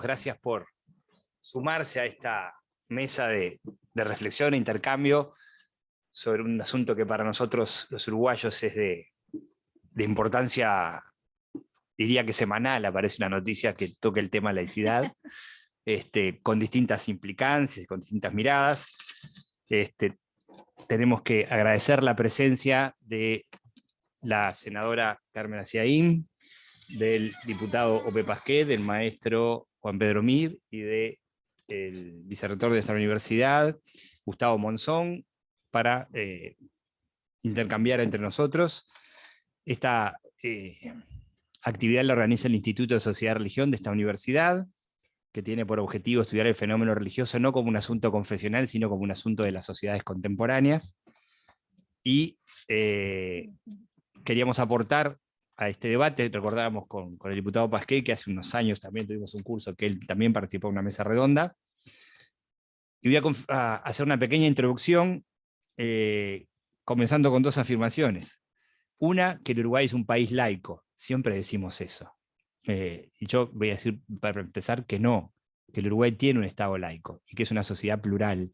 Gracias por sumarse a esta mesa de reflexión e intercambio sobre un asunto que para nosotros los uruguayos es de importancia, diría que semanal. Aparece una noticia que toque el tema laicidad, con distintas implicancias, con distintas miradas. Tenemos que agradecer la presencia de la senadora Carmen Aciaín, del diputado Ope Pasquet, del maestro Juan Pedro Mir y del vicerrector de nuestra universidad, Gustavo Monzón, para intercambiar entre nosotros. Esta actividad la organiza el Instituto de Sociedad y Religión de esta universidad, que tiene por objetivo estudiar el fenómeno religioso no como un asunto confesional, sino como un asunto de las sociedades contemporáneas. Y queríamos aportar a este debate. Recordábamos con el diputado Pasquet que hace unos años también tuvimos un curso que él también participó en una mesa redonda. Y voy a hacer una pequeña introducción, comenzando con dos afirmaciones. Una, que el Uruguay es un país laico. Siempre decimos eso. Y yo voy a decir, para empezar, que no, que el Uruguay tiene un Estado laico y que es una sociedad plural.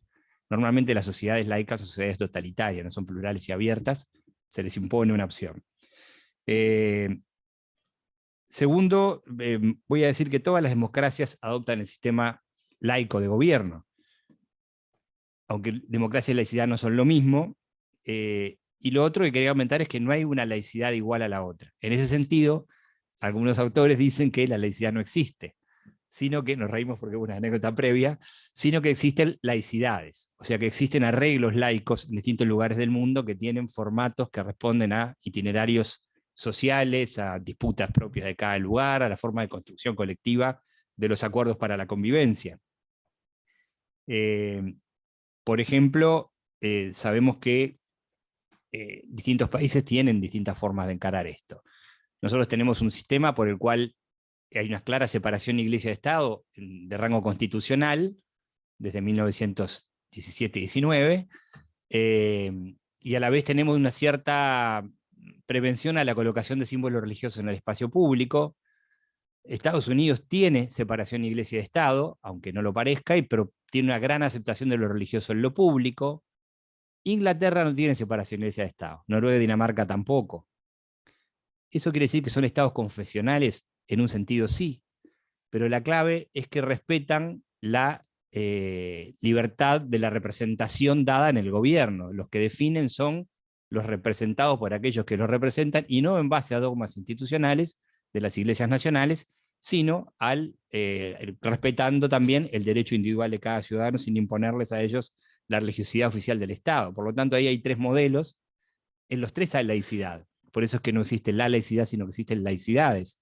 Normalmente las sociedades laicas son sociedades totalitarias, no son plurales y abiertas, se les impone una opción. Segundo, voy a decir que todas las democracias adoptan el sistema laico de gobierno, aunque democracia y laicidad no son lo mismo. Y lo otro que quería comentar es que no hay una laicidad igual a la otra. En ese sentido, algunos autores dicen que la laicidad no existe, sino que, nos reímos porque hubo una anécdota previa, sino que existen laicidades, o sea que existen arreglos laicos en distintos lugares del mundo que tienen formatos que responden a itinerarios sociales, a disputas propias de cada lugar, a la forma de construcción colectiva de los acuerdos para la convivencia. Por ejemplo, sabemos que distintos países tienen distintas formas de encarar esto. Nosotros tenemos un sistema por el cual hay una clara separación Iglesia-Estado de rango constitucional desde 1917-19, y a la vez tenemos una cierta prevención a la colocación de símbolos religiosos en el espacio público. Estados Unidos tiene separación Iglesia-Estado, aunque no lo parezca, pero tiene una gran aceptación de lo religioso en lo público. Inglaterra no tiene separación Iglesia-Estado, Noruega y Dinamarca tampoco. ¿Eso quiere decir que son estados confesionales? En un sentido sí, pero la clave es que respetan la libertad de la representación dada en el gobierno. Los que definen son los representados por aquellos que los representan, y no en base a dogmas institucionales de las iglesias nacionales, sino respetando también el derecho individual de cada ciudadano sin imponerles a ellos la religiosidad oficial del Estado. Por lo tanto, ahí hay tres modelos. En los tres hay laicidad. Por eso es que no existe la laicidad, sino que existen laicidades.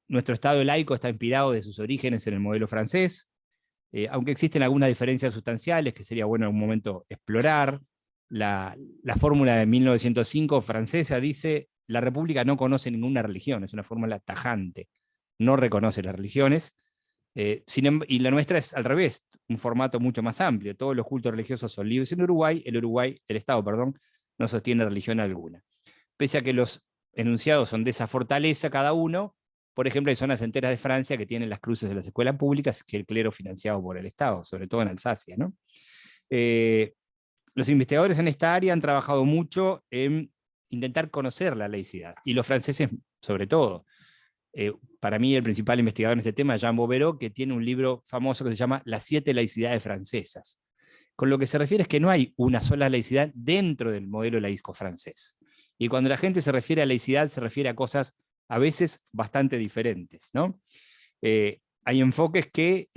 Nuestro Estado laico está inspirado de sus orígenes en el modelo francés, aunque existen algunas diferencias sustanciales que sería bueno en algún momento explorar. La fórmula de 1905 francesa dice: la República no conoce ninguna religión, es una fórmula tajante, no reconoce las religiones, y la nuestra es al revés, un formato mucho más amplio. Todos los cultos religiosos son libres en Uruguay, el Estado, no sostiene religión alguna. Pese a que los enunciados son de esa fortaleza cada uno. Por ejemplo, hay zonas enteras de Francia que tienen las cruces de las escuelas públicas, que el clero financiado por el Estado, sobre todo en Alsacia, ¿no? Los investigadores en esta área han trabajado mucho en intentar conocer la laicidad, y los franceses sobre todo. Para mí el principal investigador en este tema es Jean Bouvereau, que tiene un libro famoso que se llama Las 7 laicidades francesas. Con lo que se refiere es que no hay una sola laicidad dentro del modelo laico francés. Y cuando la gente se refiere a laicidad, se refiere a cosas a veces bastante diferentes, ¿no? Hay enfoques que,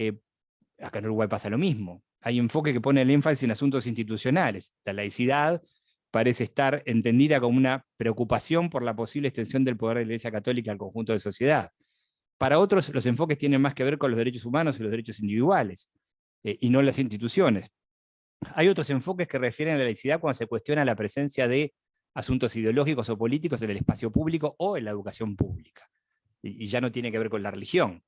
acá en Uruguay pasa lo mismo, hay enfoques que ponen el énfasis en asuntos institucionales. La laicidad parece estar entendida como una preocupación por la posible extensión del poder de la Iglesia Católica al conjunto de sociedad. Para otros, los enfoques tienen más que ver con los derechos humanos y los derechos individuales, y no las instituciones. Hay otros enfoques que refieren a la laicidad cuando se cuestiona la presencia de asuntos ideológicos o políticos en el espacio público o en la educación pública, y ya no tiene que ver con la religión.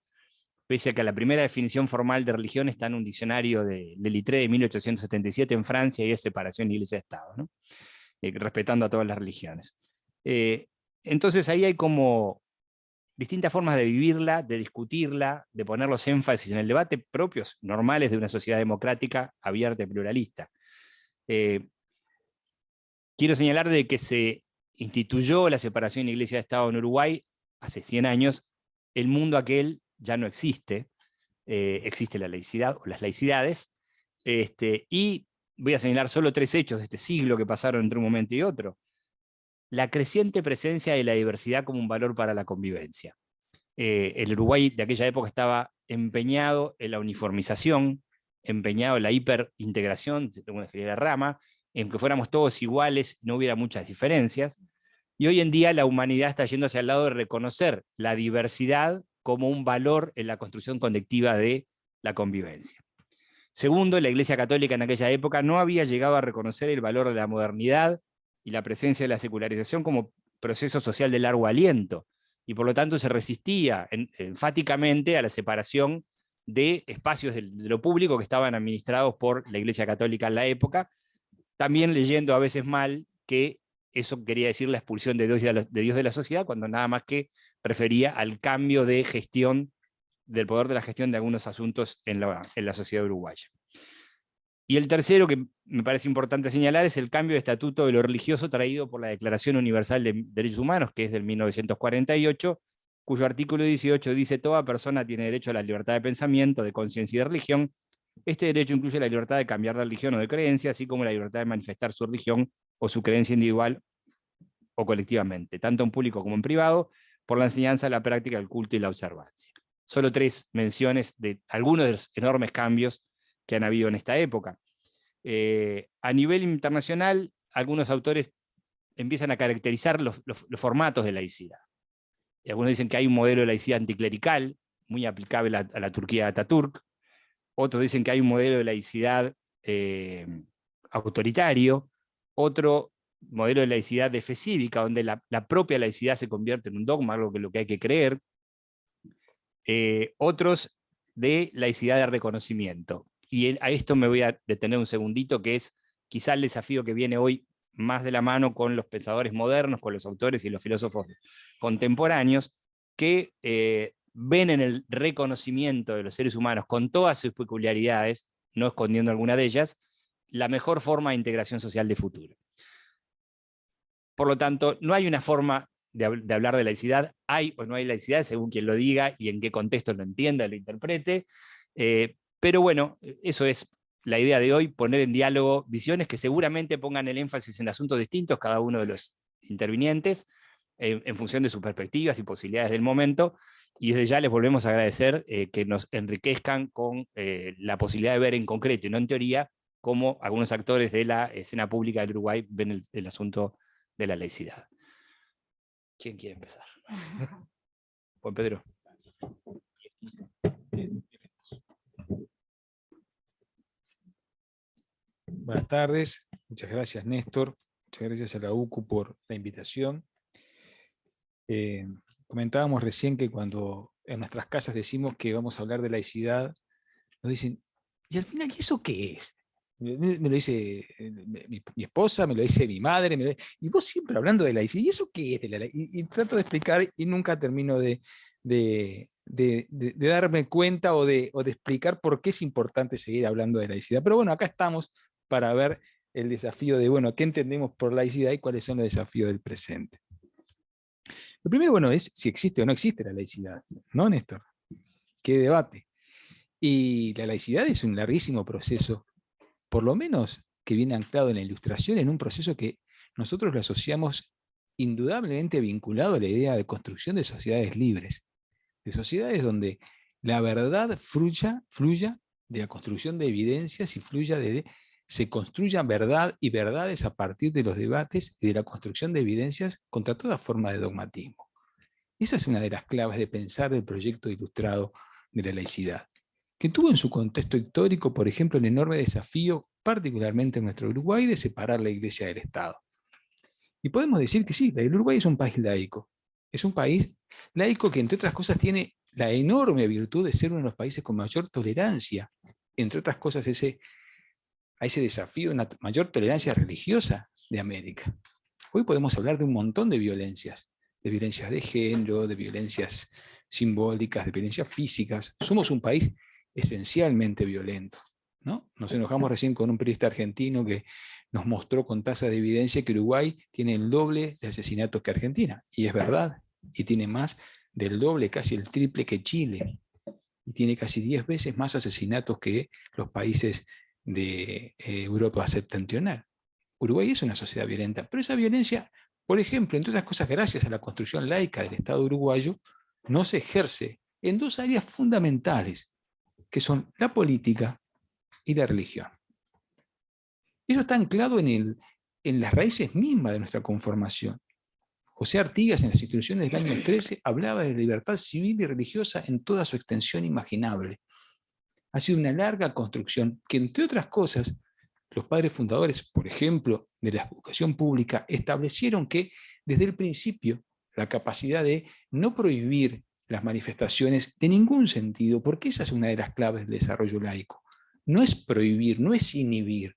Pese a que la primera definición formal de religión está en un diccionario de Littré de 1877 en Francia, y es separación Iglesia-Estado, ¿no? Respetando a todas las religiones. Entonces ahí hay como distintas formas de vivirla, de discutirla, de poner los énfasis en el debate propios, normales de una sociedad democrática, abierta y pluralista. Quiero señalar de que se instituyó la separación Iglesia-Estado en Uruguay hace 100 años. El mundo aquel ya no existe. Existe la laicidad o las laicidades. Y voy a señalar solo 3 hechos de este siglo que pasaron entre un momento y otro. La creciente presencia de la diversidad como un valor para la convivencia. El Uruguay de aquella época estaba empeñado en la uniformización, empeñado en la hiperintegración, según la rama, en que fuéramos todos iguales, no hubiera muchas diferencias. Y hoy en día la humanidad está yendo hacia el lado de reconocer la diversidad como un valor en la construcción colectiva de la convivencia. Segundo, la Iglesia Católica en aquella época no había llegado a reconocer el valor de la modernidad y la presencia de la secularización como proceso social de largo aliento, y por lo tanto se resistía enfáticamente a la separación de espacios de lo público que estaban administrados por la Iglesia Católica en la época, también leyendo a veces mal que eso quería decir la expulsión de Dios de la sociedad, cuando nada más que refería al cambio de gestión, del poder de la gestión de algunos asuntos en la sociedad uruguaya. Y el tercero, que me parece importante señalar, es el cambio de estatuto de lo religioso traído por la Declaración Universal de Derechos Humanos, que es del 1948, cuyo artículo 18 dice: toda persona tiene derecho a la libertad de pensamiento, de conciencia y de religión. Este derecho incluye la libertad de cambiar de religión o de creencia, así como la libertad de manifestar su religión o su creencia individual o colectivamente, tanto en público como en privado, por la enseñanza, la práctica, el culto y la observancia. Solo 3 menciones de algunos de los enormes cambios que han habido en esta época. A nivel internacional, algunos autores empiezan a caracterizar los formatos de laicidad. Y algunos dicen que hay un modelo de laicidad anticlerical, muy aplicable a la Turquía de Ataturk. Otros dicen que hay un modelo de laicidad autoritario. Otro modelo de laicidad de fe cívica, donde la propia laicidad se convierte en un dogma, algo que lo que hay que creer. Otros de laicidad de reconocimiento. Y a esto me voy a detener un segundito, que es quizá el desafío que viene hoy más de la mano con los pensadores modernos, con los autores y los filósofos contemporáneos, que ven en el reconocimiento de los seres humanos con todas sus peculiaridades, no escondiendo alguna de ellas, la mejor forma de integración social de futuro. Por lo tanto, no hay una forma de hablar de laicidad, hay o no hay laicidad, según quien lo diga y en qué contexto lo entienda, lo interprete, pero bueno, eso es la idea de hoy, poner en diálogo visiones que seguramente pongan el énfasis en asuntos distintos, cada uno de los intervinientes, en función de sus perspectivas y posibilidades del momento, y desde ya les volvemos a agradecer que nos enriquezcan con la posibilidad de ver en concreto y no en teoría cómo algunos actores de la escena pública del Uruguay ven el asunto de la laicidad. ¿Quién quiere empezar? Juan Pedro. Buenas tardes, muchas gracias Néstor, muchas gracias a la UCU por la invitación. Comentábamos recién que cuando en nuestras casas decimos que vamos a hablar de laicidad, nos dicen, ¿y al final eso qué es? Me lo dice mi esposa, me lo dice mi madre, y vos siempre hablando de laicidad, ¿y eso qué es de la laicidad? Y trato de explicar y nunca termino de darme cuenta o de explicar por qué es importante seguir hablando de laicidad. Pero bueno, acá estamos para ver el desafío de, bueno, ¿qué entendemos por laicidad y cuáles son los desafíos del presente? Lo primero, bueno, es si existe o no existe la laicidad, ¿no, Néstor? ¿Qué debate? Y la laicidad es un larguísimo proceso, por lo menos que viene anclado en la Ilustración, en un proceso que nosotros lo asociamos indudablemente vinculado a la idea de construcción de sociedades libres, de sociedades donde la verdad fluya de la construcción de evidencias y se construyan verdad y verdades a partir de los debates y de la construcción de evidencias contra toda forma de dogmatismo. Esa es una de las claves de pensar el proyecto ilustrado de la laicidad, que tuvo en su contexto histórico, por ejemplo, el enorme desafío, particularmente en nuestro Uruguay, de separar la Iglesia del Estado. Y podemos decir que sí, el Uruguay es un país laico. Es un país laico que, entre otras cosas, tiene la enorme virtud de ser uno de los países con mayor tolerancia, entre otras cosas, a ese desafío, una mayor tolerancia religiosa de América. Hoy podemos hablar de un montón de violencias de violencias de género, de violencias simbólicas, de violencias físicas. Somos un país esencialmente violento, ¿no? Nos enojamos recién con un periodista argentino que nos mostró con tasa de evidencia que Uruguay tiene el doble de asesinatos que Argentina, y es verdad, y tiene más del doble, casi el triple que Chile, y tiene casi 10 veces más asesinatos que los países de Europa septentrional. Uruguay es una sociedad violenta, pero esa violencia, por ejemplo, entre otras cosas, gracias a la construcción laica del Estado uruguayo, no se ejerce en dos áreas fundamentales, que son la política y la religión. Eso está anclado en las raíces mismas de nuestra conformación. José Artigas, en las instituciones del año 13, hablaba de libertad civil y religiosa en toda su extensión imaginable. Ha sido una larga construcción que, entre otras cosas, los padres fundadores, por ejemplo, de la educación pública, establecieron que, desde el principio, la capacidad de no prohibir las manifestaciones de ningún sentido, porque esa es una de las claves del desarrollo laico. No es prohibir, no es inhibir,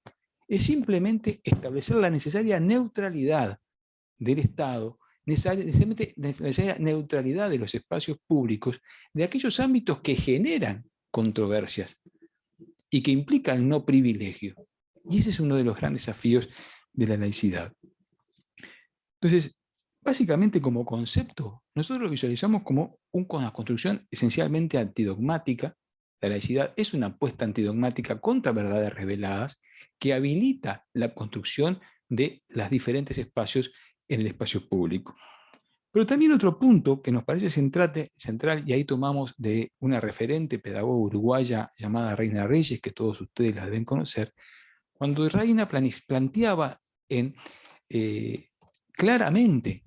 es simplemente establecer la necesaria neutralidad del Estado, necesaria neutralidad de los espacios públicos, de aquellos ámbitos que generan controversias y que implican no privilegio. Y ese es uno de los grandes desafíos de la laicidad. Entonces, básicamente como concepto, nosotros lo visualizamos como una construcción esencialmente antidogmática. La laicidad es una apuesta antidogmática contra verdades reveladas que habilita la construcción de los diferentes espacios en el espacio público. Pero también otro punto que nos parece central, y ahí tomamos de una referente pedagoga uruguaya llamada Reina Reyes, que todos ustedes la deben conocer, cuando Reina planteaba claramente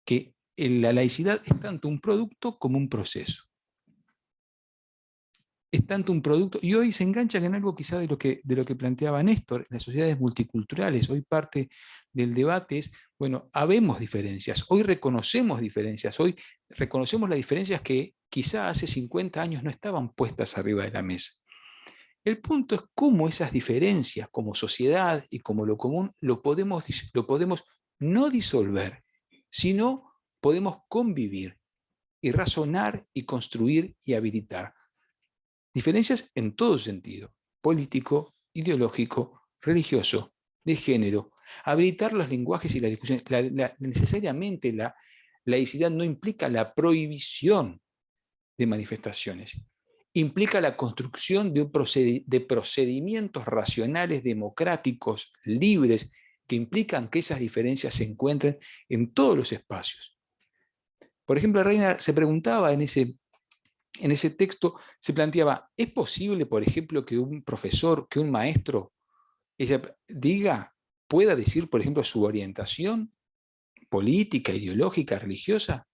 que la laicidad es tanto un producto como un proceso. Es tanto un producto, y hoy se engancha en algo quizá de lo que planteaba Néstor, las sociedades multiculturales. Hoy parte del debate es, bueno, habemos diferencias, hoy reconocemos diferencias, hoy reconocemos las diferencias que quizá hace 50 años no estaban puestas arriba de la mesa. El punto es cómo esas diferencias como sociedad y como lo común lo podemos no disolver, sino podemos convivir y razonar y construir y habilitar. Diferencias en todo sentido, político, ideológico, religioso, de género. Habilitar los lenguajes y las discusiones. Necesariamente la laicidad no implica la prohibición de manifestaciones. Implica la construcción de procedimientos racionales, democráticos, libres, que implican que esas diferencias se encuentren en todos los espacios. Por ejemplo, Reina se preguntaba en ese texto, se planteaba, ¿es posible, por ejemplo, que un profesor, que un maestro, pueda decir, por ejemplo, su orientación política, ideológica, religiosa?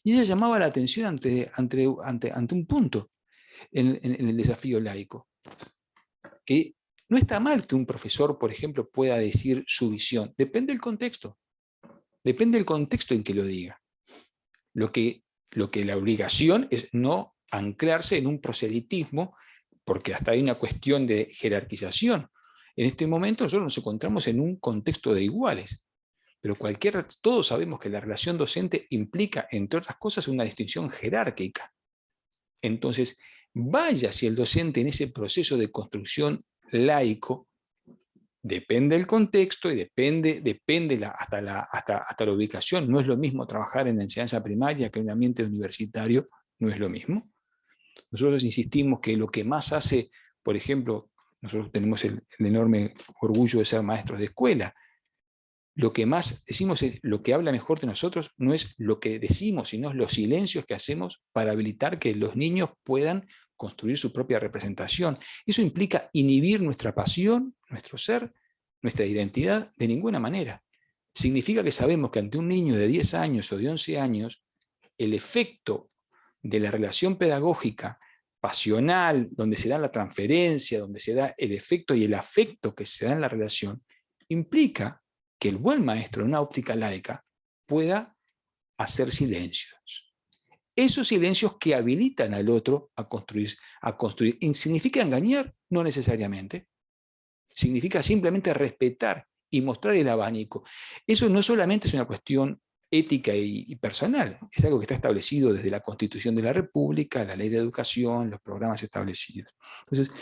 Y ella llamaba la atención ante un punto en el desafío laico, que no está mal que un profesor, por ejemplo, pueda decir su visión. Depende del contexto en que lo diga. Lo que la obligación es no anclarse en un proselitismo, porque hasta hay una cuestión de jerarquización. En este momento nosotros nos encontramos en un contexto de iguales, pero todos sabemos que la relación docente implica, entre otras cosas, una distinción jerárquica. Entonces, vaya si el docente en ese proceso de construcción laico, depende del contexto y depende hasta la ubicación. No es lo mismo trabajar en la enseñanza primaria que en un ambiente universitario, no es lo mismo. Nosotros insistimos que lo que más hace, por ejemplo, nosotros tenemos el enorme orgullo de ser maestros de escuela. Lo que más decimos es, lo que habla mejor de nosotros no es lo que decimos, sino los silencios que hacemos para habilitar que los niños puedan construir su propia representación. Eso implica inhibir nuestra pasión, nuestro ser, nuestra identidad, de ninguna manera. Significa que sabemos que ante un niño de 10 años o de 11 años, el efecto de la relación pedagógica pasional, donde se da la transferencia, donde se da el efecto y el afecto que se da en la relación, implica que el buen maestro en una óptica laica pueda hacer silencios. Esos silencios que habilitan al otro a construir. ¿Significa engañar? No necesariamente. Significa simplemente respetar y mostrar el abanico. Eso no solamente es una cuestión ética y personal. Es algo que está establecido desde la Constitución de la República, la Ley de Educación, los programas establecidos. Entonces,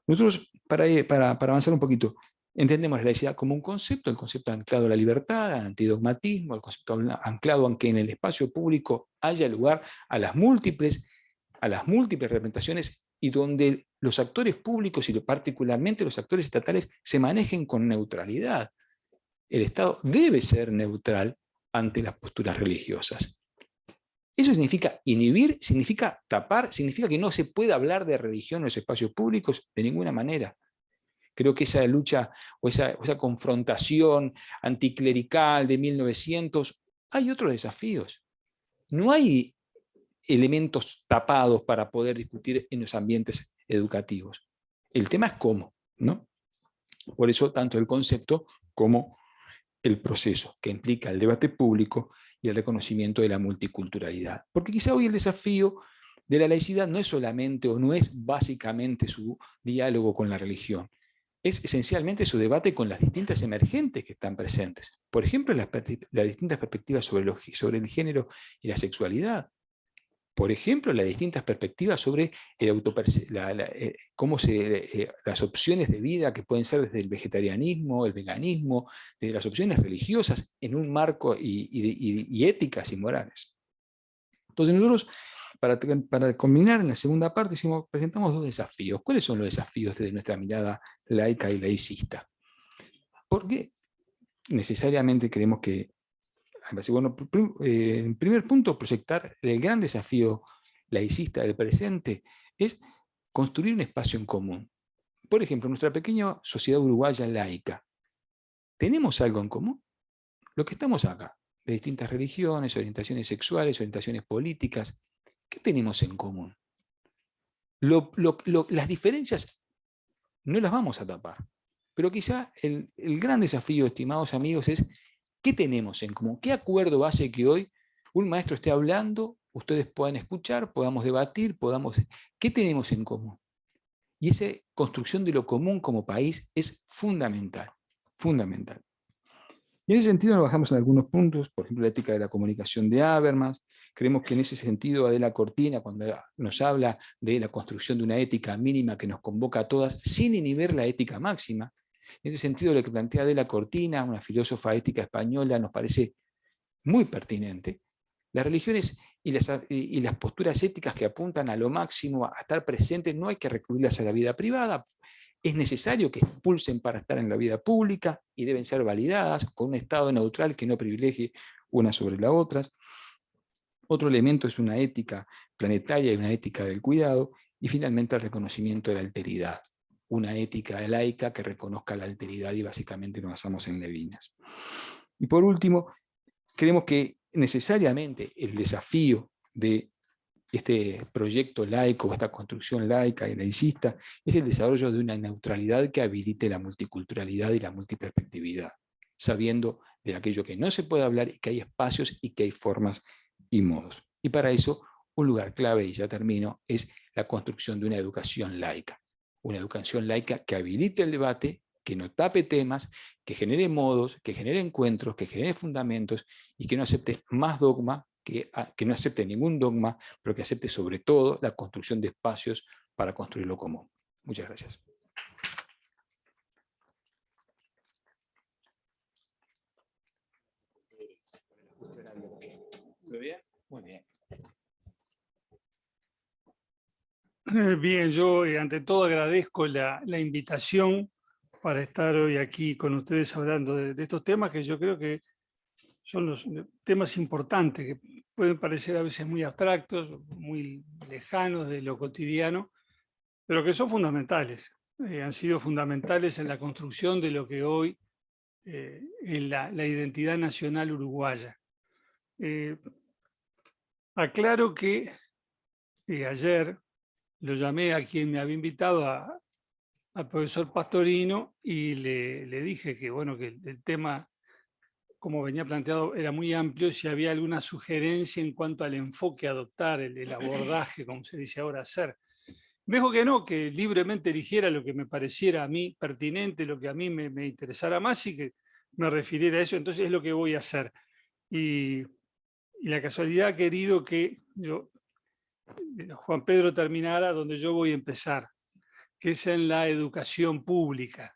nosotros, para avanzar un poquito, entendemos la laicidad como un concepto, el concepto anclado a la libertad, al antidogmatismo, el concepto anclado a que en el espacio público haya lugar a las múltiples representaciones y donde los actores públicos y particularmente los actores estatales se manejen con neutralidad. El Estado debe ser neutral ante las posturas religiosas. Eso significa inhibir, significa tapar, significa que no se puede hablar de religión en los espacios públicos de ninguna manera. Creo que esa lucha o esa confrontación anticlerical de 1900, hay otros desafíos. No hay elementos tapados para poder discutir en los ambientes educativos. El tema es cómo, ¿no? Por eso tanto el concepto como el proceso, que implica el debate público y el reconocimiento de la multiculturalidad. Porque quizá hoy el desafío de la laicidad no es solamente o no es básicamente su diálogo con la religión, es esencialmente su debate con las distintas emergentes que están presentes. Por ejemplo, las distintas perspectivas sobre el género y la sexualidad. Por ejemplo, las distintas perspectivas sobre las opciones de vida que pueden ser desde el vegetarianismo, el veganismo, desde las opciones religiosas en un marco y éticas y morales. Entonces nosotros, para combinar en la segunda parte, presentamos dos desafíos. ¿Cuáles son los desafíos desde nuestra mirada laica y laicista? Porque necesariamente creemos que, bueno, en primer punto, proyectar el gran desafío laicista del presente es construir un espacio en común. Por ejemplo, nuestra pequeña sociedad uruguaya laica, ¿tenemos algo en común? Lo que estamos acá, de distintas religiones, orientaciones sexuales, orientaciones políticas, ¿qué tenemos en común? Las diferencias no las vamos a tapar, pero quizá el gran desafío, estimados amigos, es ¿qué tenemos en común? ¿Qué acuerdo hace que hoy un maestro esté hablando, ustedes puedan escuchar, podamos debatir, ¿qué tenemos en común? Y esa construcción de lo común como país es fundamental, fundamental. Y en ese sentido nos bajamos en algunos puntos, por ejemplo, la ética de la comunicación de Habermas. Creemos que en ese sentido Adela Cortina, cuando nos habla de la construcción de una ética mínima que nos convoca a todas, sin inhibir la ética máxima, en ese sentido lo que plantea Adela Cortina, una filósofa ética española, nos parece muy pertinente. Las religiones y las posturas éticas que apuntan a lo máximo, a estar presentes, no hay que recluirlas a la vida privada. Es necesario que expulsen para estar en la vida pública y deben ser validadas con un Estado neutral que no privilegie unas sobre las otras. Otro elemento es una ética planetaria y una ética del cuidado. Y finalmente el reconocimiento de la alteridad. Una ética laica que reconozca la alteridad y básicamente nos basamos en Levinas. Y por último, creemos que necesariamente el desafío de este proyecto laico, esta construcción laica y laicista, es el desarrollo de una neutralidad que habilite la multiculturalidad y la multiperspectividad, sabiendo de aquello que no se puede hablar y que hay espacios y que hay formas y modos. Y para eso, un lugar clave, y ya termino, es la construcción de una educación laica. Una educación laica que habilite el debate, que no tape temas, que genere modos, que genere encuentros, que genere fundamentos y que no acepte más dogma, que no acepte ningún dogma, pero que acepte sobre todo la construcción de espacios para construir lo común. Muchas gracias. ¿Todo bien? Muy bien. Bien, yo ante todo agradezco la invitación para estar hoy aquí con ustedes hablando de estos temas que yo creo que son los temas importantes, que pueden parecer a veces muy abstractos, muy lejanos de lo cotidiano, pero que son fundamentales. Han sido fundamentales en la construcción de lo que hoy es la identidad nacional uruguaya. Aclaro que ayer lo llamé a quien me había invitado, al profesor Pastorino, y le dije que, bueno, que el tema, como venía planteado, era muy amplio, si había alguna sugerencia en cuanto al enfoque a adoptar, el abordaje, como se dice ahora, hacer. Me dijo que no, que libremente eligiera lo que me pareciera a mí pertinente, lo que a mí me interesara más y que me refiriera a eso, entonces es lo que voy a hacer. Y y la casualidad ha querido que Juan Pedro terminara donde yo voy a empezar, que es en la educación pública,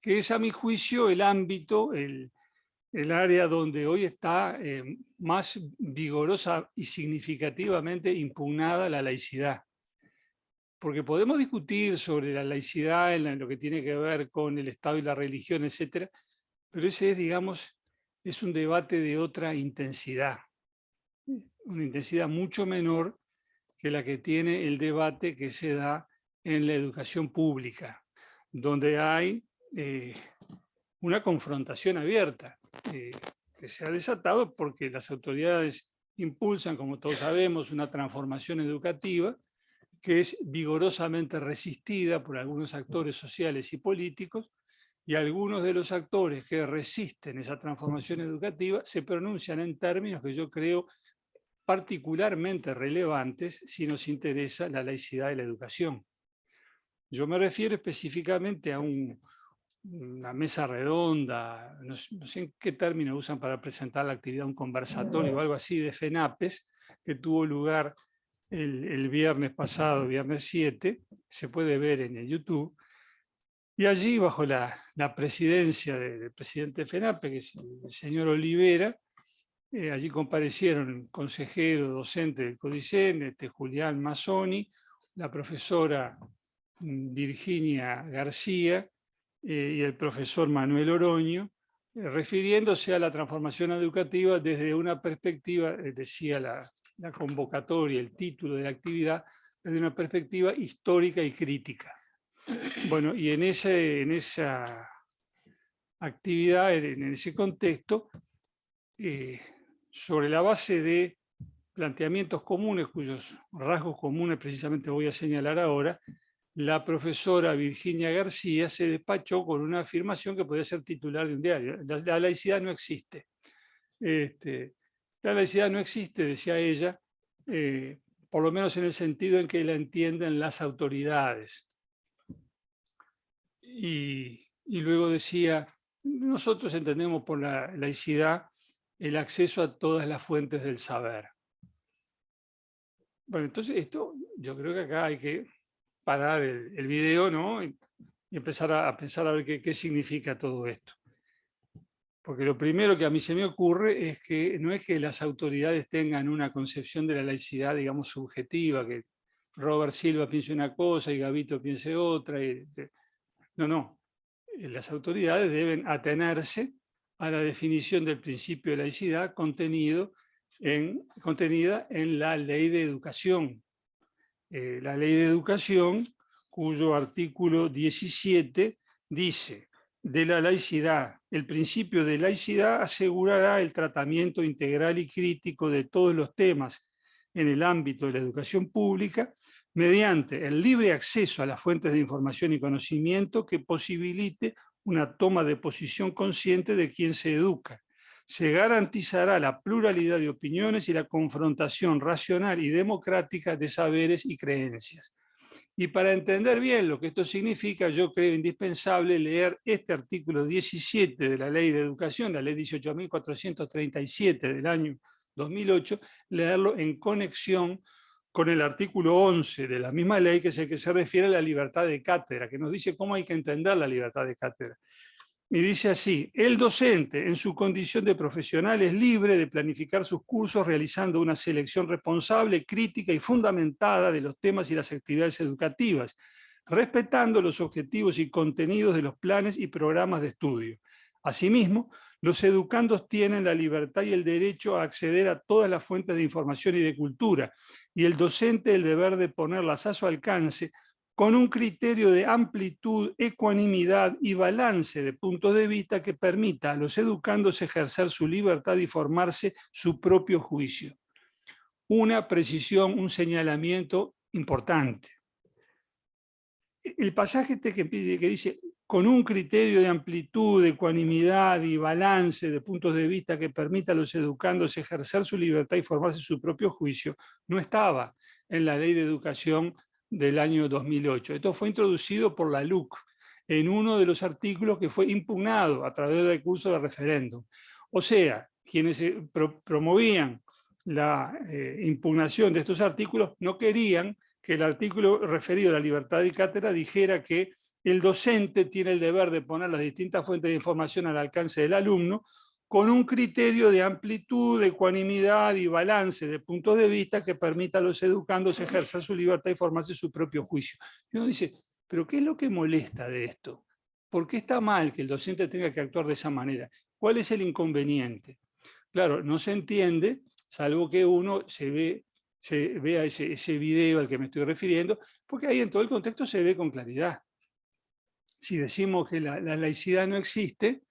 que es a mi juicio el ámbito, el área donde hoy está más vigorosa y significativamente impugnada la laicidad. Porque podemos discutir sobre la laicidad en lo que tiene que ver con el Estado y la religión, etcétera, pero ese es, digamos, es un debate de otra intensidad, una intensidad mucho menor que la que tiene el debate que se da en la educación pública, donde hay una confrontación abierta que se ha desatado porque las autoridades impulsan, como todos sabemos, una transformación educativa que es vigorosamente resistida por algunos actores sociales y políticos, y algunos de los actores que resisten esa transformación educativa se pronuncian en términos que yo creo particularmente relevantes si nos interesa la laicidad de la educación. Yo me refiero específicamente a una mesa redonda, no sé en qué término usan para presentar la actividad, un conversatorio o algo así de FENAPES, que tuvo lugar el viernes pasado, viernes 7, se puede ver en el YouTube, y allí bajo la presidencia del presidente de FENAPE, que es el señor Olivera, allí comparecieron consejero, docente del CODICEN, Julián Mazzoni, la profesora Virginia García y el profesor Manuel Oroño, refiriéndose a la transformación educativa desde una perspectiva, decía la convocatoria, el título de la actividad, desde una perspectiva histórica y crítica. Bueno, y en esa actividad, en ese contexto, sobre la base de planteamientos comunes, cuyos rasgos comunes precisamente voy a señalar ahora, la profesora Virginia García se despachó con una afirmación que podía ser titular de un diario. La laicidad no existe. La laicidad no existe, decía ella, por lo menos en el sentido en que la entienden las autoridades. Y luego decía, nosotros entendemos por la laicidad el acceso a todas las fuentes del saber. Bueno, entonces esto, yo creo que acá hay que parar el video, ¿no? Y empezar a pensar a ver qué significa todo esto. Porque lo primero que a mí se me ocurre es que no es que las autoridades tengan una concepción de la laicidad, digamos, subjetiva, que Robert Silva piense una cosa y Gavito piense otra. No. Las autoridades deben atenerse a la definición del principio de laicidad contenida en la Ley de Educación. La Ley de Educación, cuyo artículo 17 dice: de la laicidad, el principio de laicidad asegurará el tratamiento integral y crítico de todos los temas en el ámbito de la educación pública, mediante el libre acceso a las fuentes de información y conocimiento que posibilite una toma de posición consciente de quien se educa. Se garantizará la pluralidad de opiniones y la confrontación racional y democrática de saberes y creencias. Y para entender bien lo que esto significa, yo creo indispensable leer este artículo 17 de la Ley de Educación, la Ley 18.437 del año 2008, leerlo en conexión con el artículo 11 de la misma ley, que es el que se refiere a la libertad de cátedra, que nos dice cómo hay que entender la libertad de cátedra. Y dice así: el docente, en su condición de profesional, es libre de planificar sus cursos realizando una selección responsable, crítica y fundamentada de los temas y las actividades educativas, respetando los objetivos y contenidos de los planes y programas de estudio. Asimismo, los educandos tienen la libertad y el derecho a acceder a todas las fuentes de información y de cultura, y el docente el deber de ponerlas a su alcance con un criterio de amplitud, ecuanimidad y balance de puntos de vista que permita a los educandos ejercer su libertad y formarse su propio juicio. Una precisión, un señalamiento importante. El pasaje que dice, con un criterio de amplitud, ecuanimidad y balance de puntos de vista que permita a los educandos ejercer su libertad y formarse su propio juicio, no estaba en la Ley de Educación del año 2008. Esto fue introducido por la LUC en uno de los artículos que fue impugnado a través del recurso de referéndum. O sea, quienes promovían la impugnación de estos artículos, no querían que el artículo referido a la libertad de cátedra dijera que el docente tiene el deber de poner las distintas fuentes de información al alcance del alumno con un criterio de amplitud, de ecuanimidad y balance de puntos de vista que permita a los educandos ejercer su libertad y formarse su propio juicio. Y uno dice, ¿pero qué es lo que molesta de esto? ¿Por qué está mal que el docente tenga que actuar de esa manera? ¿Cuál es el inconveniente? Claro, no se entiende, salvo que uno vea ese video al que me estoy refiriendo, porque ahí en todo el contexto se ve con claridad. Si decimos que la laicidad no existe,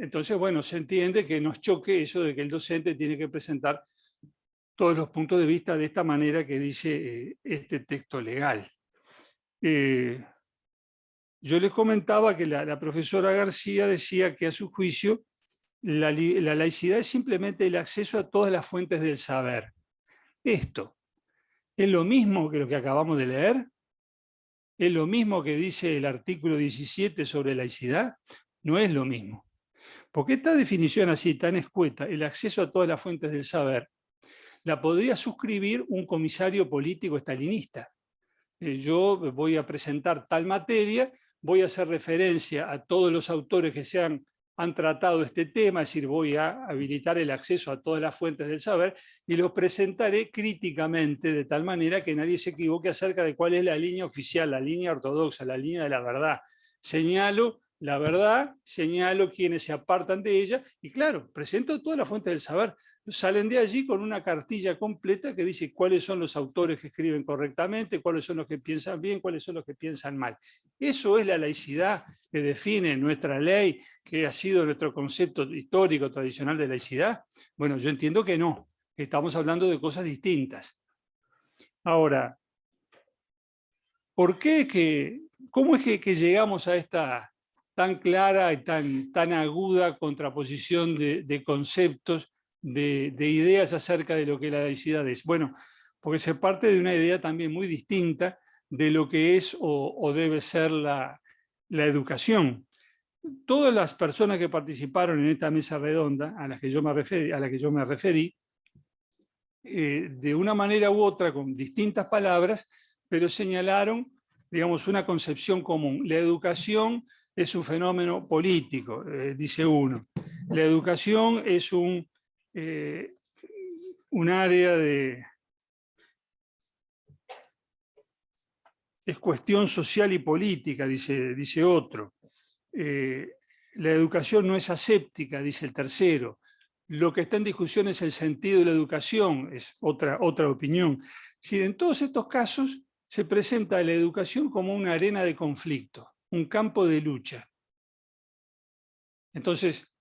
entonces, bueno, se entiende que nos choque eso de que el docente tiene que presentar todos los puntos de vista de esta manera que dice este texto legal. Yo les comentaba que la profesora García decía que a su juicio la laicidad es simplemente el acceso a todas las fuentes del saber. Esto, ¿es lo mismo que lo que acabamos de leer? ¿Es lo mismo que dice el artículo 17 sobre laicidad? No es lo mismo. Porque esta definición así, tan escueta, el acceso a todas las fuentes del saber, la podría suscribir un comisario político estalinista. Yo voy a presentar tal materia, voy a hacer referencia a todos los autores que han tratado este tema, es decir, voy a habilitar el acceso a todas las fuentes del saber y los presentaré críticamente de tal manera que nadie se equivoque acerca de cuál es la línea oficial, la línea ortodoxa, la línea de la verdad. Señalo la verdad, señalo quienes se apartan de ella y claro, presento todas las fuentes del saber. Salen de allí con una cartilla completa que dice cuáles son los autores que escriben correctamente, cuáles son los que piensan bien, cuáles son los que piensan mal. Eso es la laicidad que define nuestra ley, que ha sido nuestro concepto histórico tradicional de laicidad. Bueno, yo entiendo que no, que estamos hablando de cosas distintas. Ahora, ¿cómo es que llegamos a esta tan clara y tan aguda contraposición de conceptos, de ideas acerca de lo que la laicidad es? Bueno, porque se parte de una idea también muy distinta de lo que es o debe ser la educación. Todas las personas que participaron en esta mesa redonda a la que yo me referí, de una manera u otra, con distintas palabras, pero señalaron, digamos, una concepción común. La educación es un fenómeno político, dice uno. La educación es un área es cuestión social y política, dice otro. La educación no es aséptica, dice el tercero. Lo que está en discusión es el sentido de la educación, es otra opinión. Si en todos estos casos se presenta la educación como una arena de conflicto, un campo de lucha. Entonces,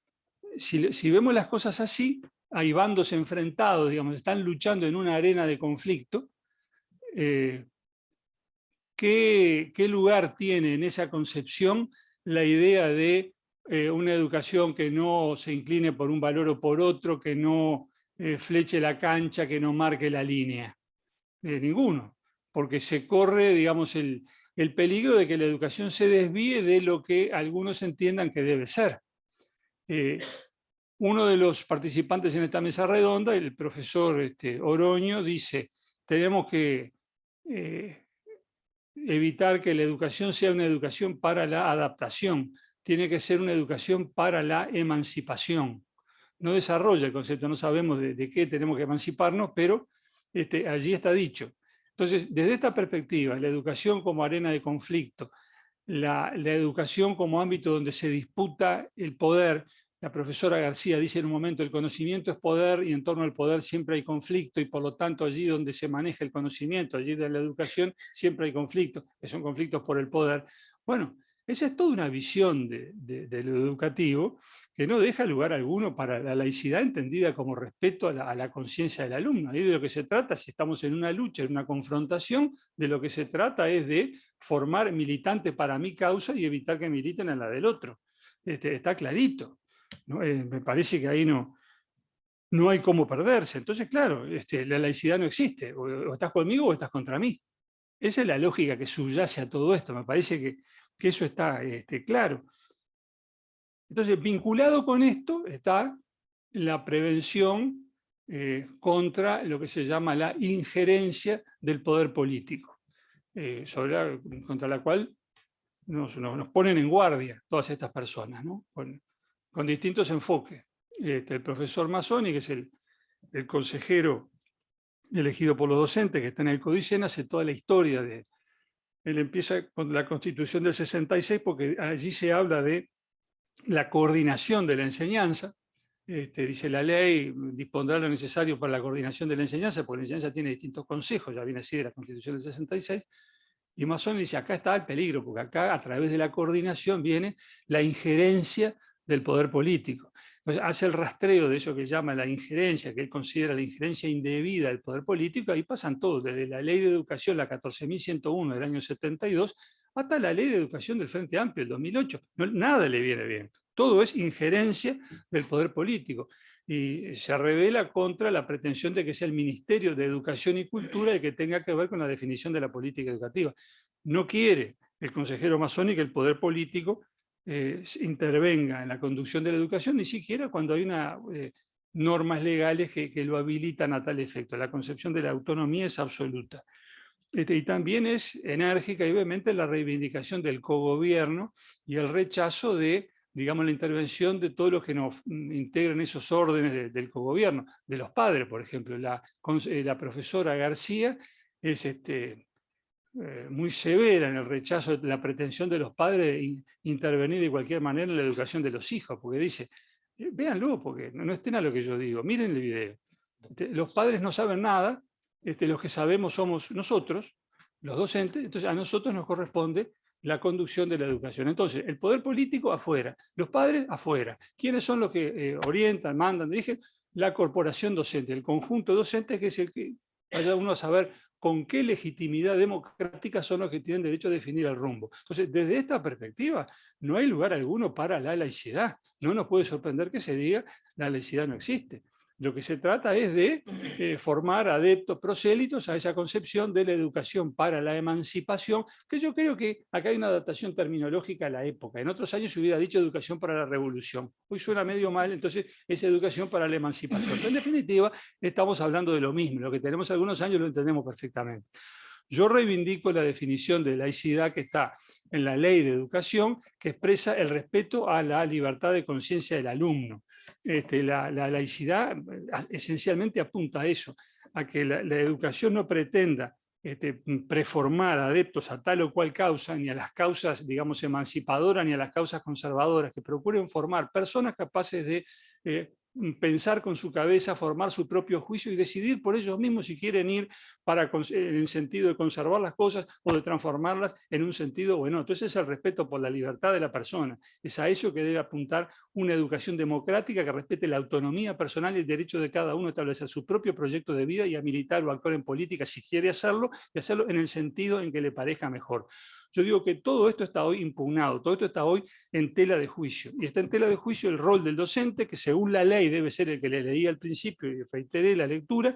si vemos las cosas así, hay bandos enfrentados, digamos, están luchando en una arena de conflicto. ¿Qué lugar tiene en esa concepción la idea de una educación que no se incline por un valor o por otro, que no fleche la cancha, que no marque la línea? Ninguno, porque se corre, digamos, el peligro de que la educación se desvíe de lo que algunos entiendan que debe ser. Uno de los participantes en esta mesa redonda, el profesor Oroño, dice, tenemos que evitar que la educación sea una educación para la adaptación, tiene que ser una educación para la emancipación. No desarrolla el concepto, no sabemos de qué tenemos que emanciparnos, pero allí está dicho. Entonces, desde esta perspectiva, la educación como arena de conflicto, la educación como ámbito donde se disputa el poder. La profesora García dice en un momento, el conocimiento es poder y en torno al poder siempre hay conflicto y por lo tanto allí donde se maneja el conocimiento, allí de la educación, siempre hay conflictos, que son conflictos por el poder. Bueno, esa es toda una visión de lo educativo que no deja lugar alguno para la laicidad entendida como respeto a la conciencia del alumno. Ahí de lo que se trata, si estamos en una lucha, en una confrontación, de lo que se trata es de formar militantes para mi causa y evitar que militen en la del otro. Está clarito. ¿No? Me parece que ahí no hay cómo perderse. Entonces, claro, la laicidad no existe. O estás conmigo o estás contra mí. Esa es la lógica que subyace a todo esto. Me parece que eso está claro. Entonces, vinculado con esto está la prevención contra lo que se llama la injerencia del poder político, contra la cual nos ponen en guardia todas estas personas, ¿no? Con distintos enfoques. El profesor Mazzoni, que es el consejero elegido por los docentes que está en el Codicen, hace toda la historia de... Él empieza con la Constitución del 66 porque allí se habla de la coordinación de la enseñanza. Dice la ley dispondrá lo necesario para la coordinación de la enseñanza, porque la enseñanza tiene distintos consejos, ya viene así de la Constitución del 66, y Mazzoni dice, acá está el peligro, porque acá a través de la coordinación viene la injerencia del poder político. Entonces, hace el rastreo de eso que llama la injerencia, que él considera la injerencia indebida del poder político, ahí pasan todos, desde la Ley de Educación, la 14.101 del año 72, hasta la Ley de Educación del Frente Amplio del 2008. No, nada le viene bien. Todo es injerencia del poder político. Y se revela contra la pretensión de que sea el Ministerio de Educación y Cultura el que tenga que ver con la definición de la política educativa. No quiere el consejero Mazzoni que el poder político intervenga en la conducción de la educación, ni siquiera cuando hay normas legales que lo habilitan a tal efecto. La concepción de la autonomía es absoluta. Y también es enérgica y obviamente la reivindicación del cogobierno y el rechazo de, digamos, la intervención de todos los que nos integran esos órdenes del cogobierno, de los padres, por ejemplo. La profesora García es muy severa en el rechazo de la pretensión de los padres de intervenir de cualquier manera en la educación de los hijos, porque dice, véanlo, porque no estén a lo que yo digo, miren el video. Los padres no saben nada, los que sabemos somos nosotros, los docentes, entonces a nosotros nos corresponde la conducción de la educación. Entonces, el poder político afuera, los padres afuera. ¿Quiénes son los que orientan, mandan, dirigen? La corporación docente, el conjunto docente, que es el que vaya uno a saber con qué legitimidad democrática son los que tienen derecho a definir el rumbo. Entonces, desde esta perspectiva, no hay lugar alguno para la laicidad. No nos puede sorprender que se diga la laicidad no existe. Lo que se trata es de formar adeptos prosélitos a esa concepción de la educación para la emancipación, que yo creo que acá hay una adaptación terminológica a la época. En otros años se hubiera dicho educación para la revolución. Hoy suena medio mal, entonces es educación para la emancipación. Pero en definitiva, estamos hablando de lo mismo. Lo que tenemos algunos años lo entendemos perfectamente. Yo reivindico la definición de laicidad que está en la Ley de Educación, que expresa el respeto a la libertad de conciencia del alumno. La laicidad esencialmente apunta a eso, a que la educación no pretenda preformar adeptos a tal o cual causa, ni a las causas, digamos, emancipadoras, ni a las causas conservadoras, que procuren formar personas capaces de pensar con su cabeza, formar su propio juicio y decidir por ellos mismos si quieren ir en el sentido de conservar las cosas o de transformarlas en un sentido o en otro. Ese es el respeto por la libertad de la persona. Es a eso que debe apuntar una educación democrática que respete la autonomía personal y el derecho de cada uno a establecer su propio proyecto de vida y a militar o actuar en política si quiere hacerlo, y hacerlo en el sentido en que le parezca mejor. Yo digo que todo esto está hoy impugnado, todo esto está hoy en tela de juicio. Y está en tela de juicio el rol del docente, que según la ley debe ser el que le leí al principio y reiteré la lectura,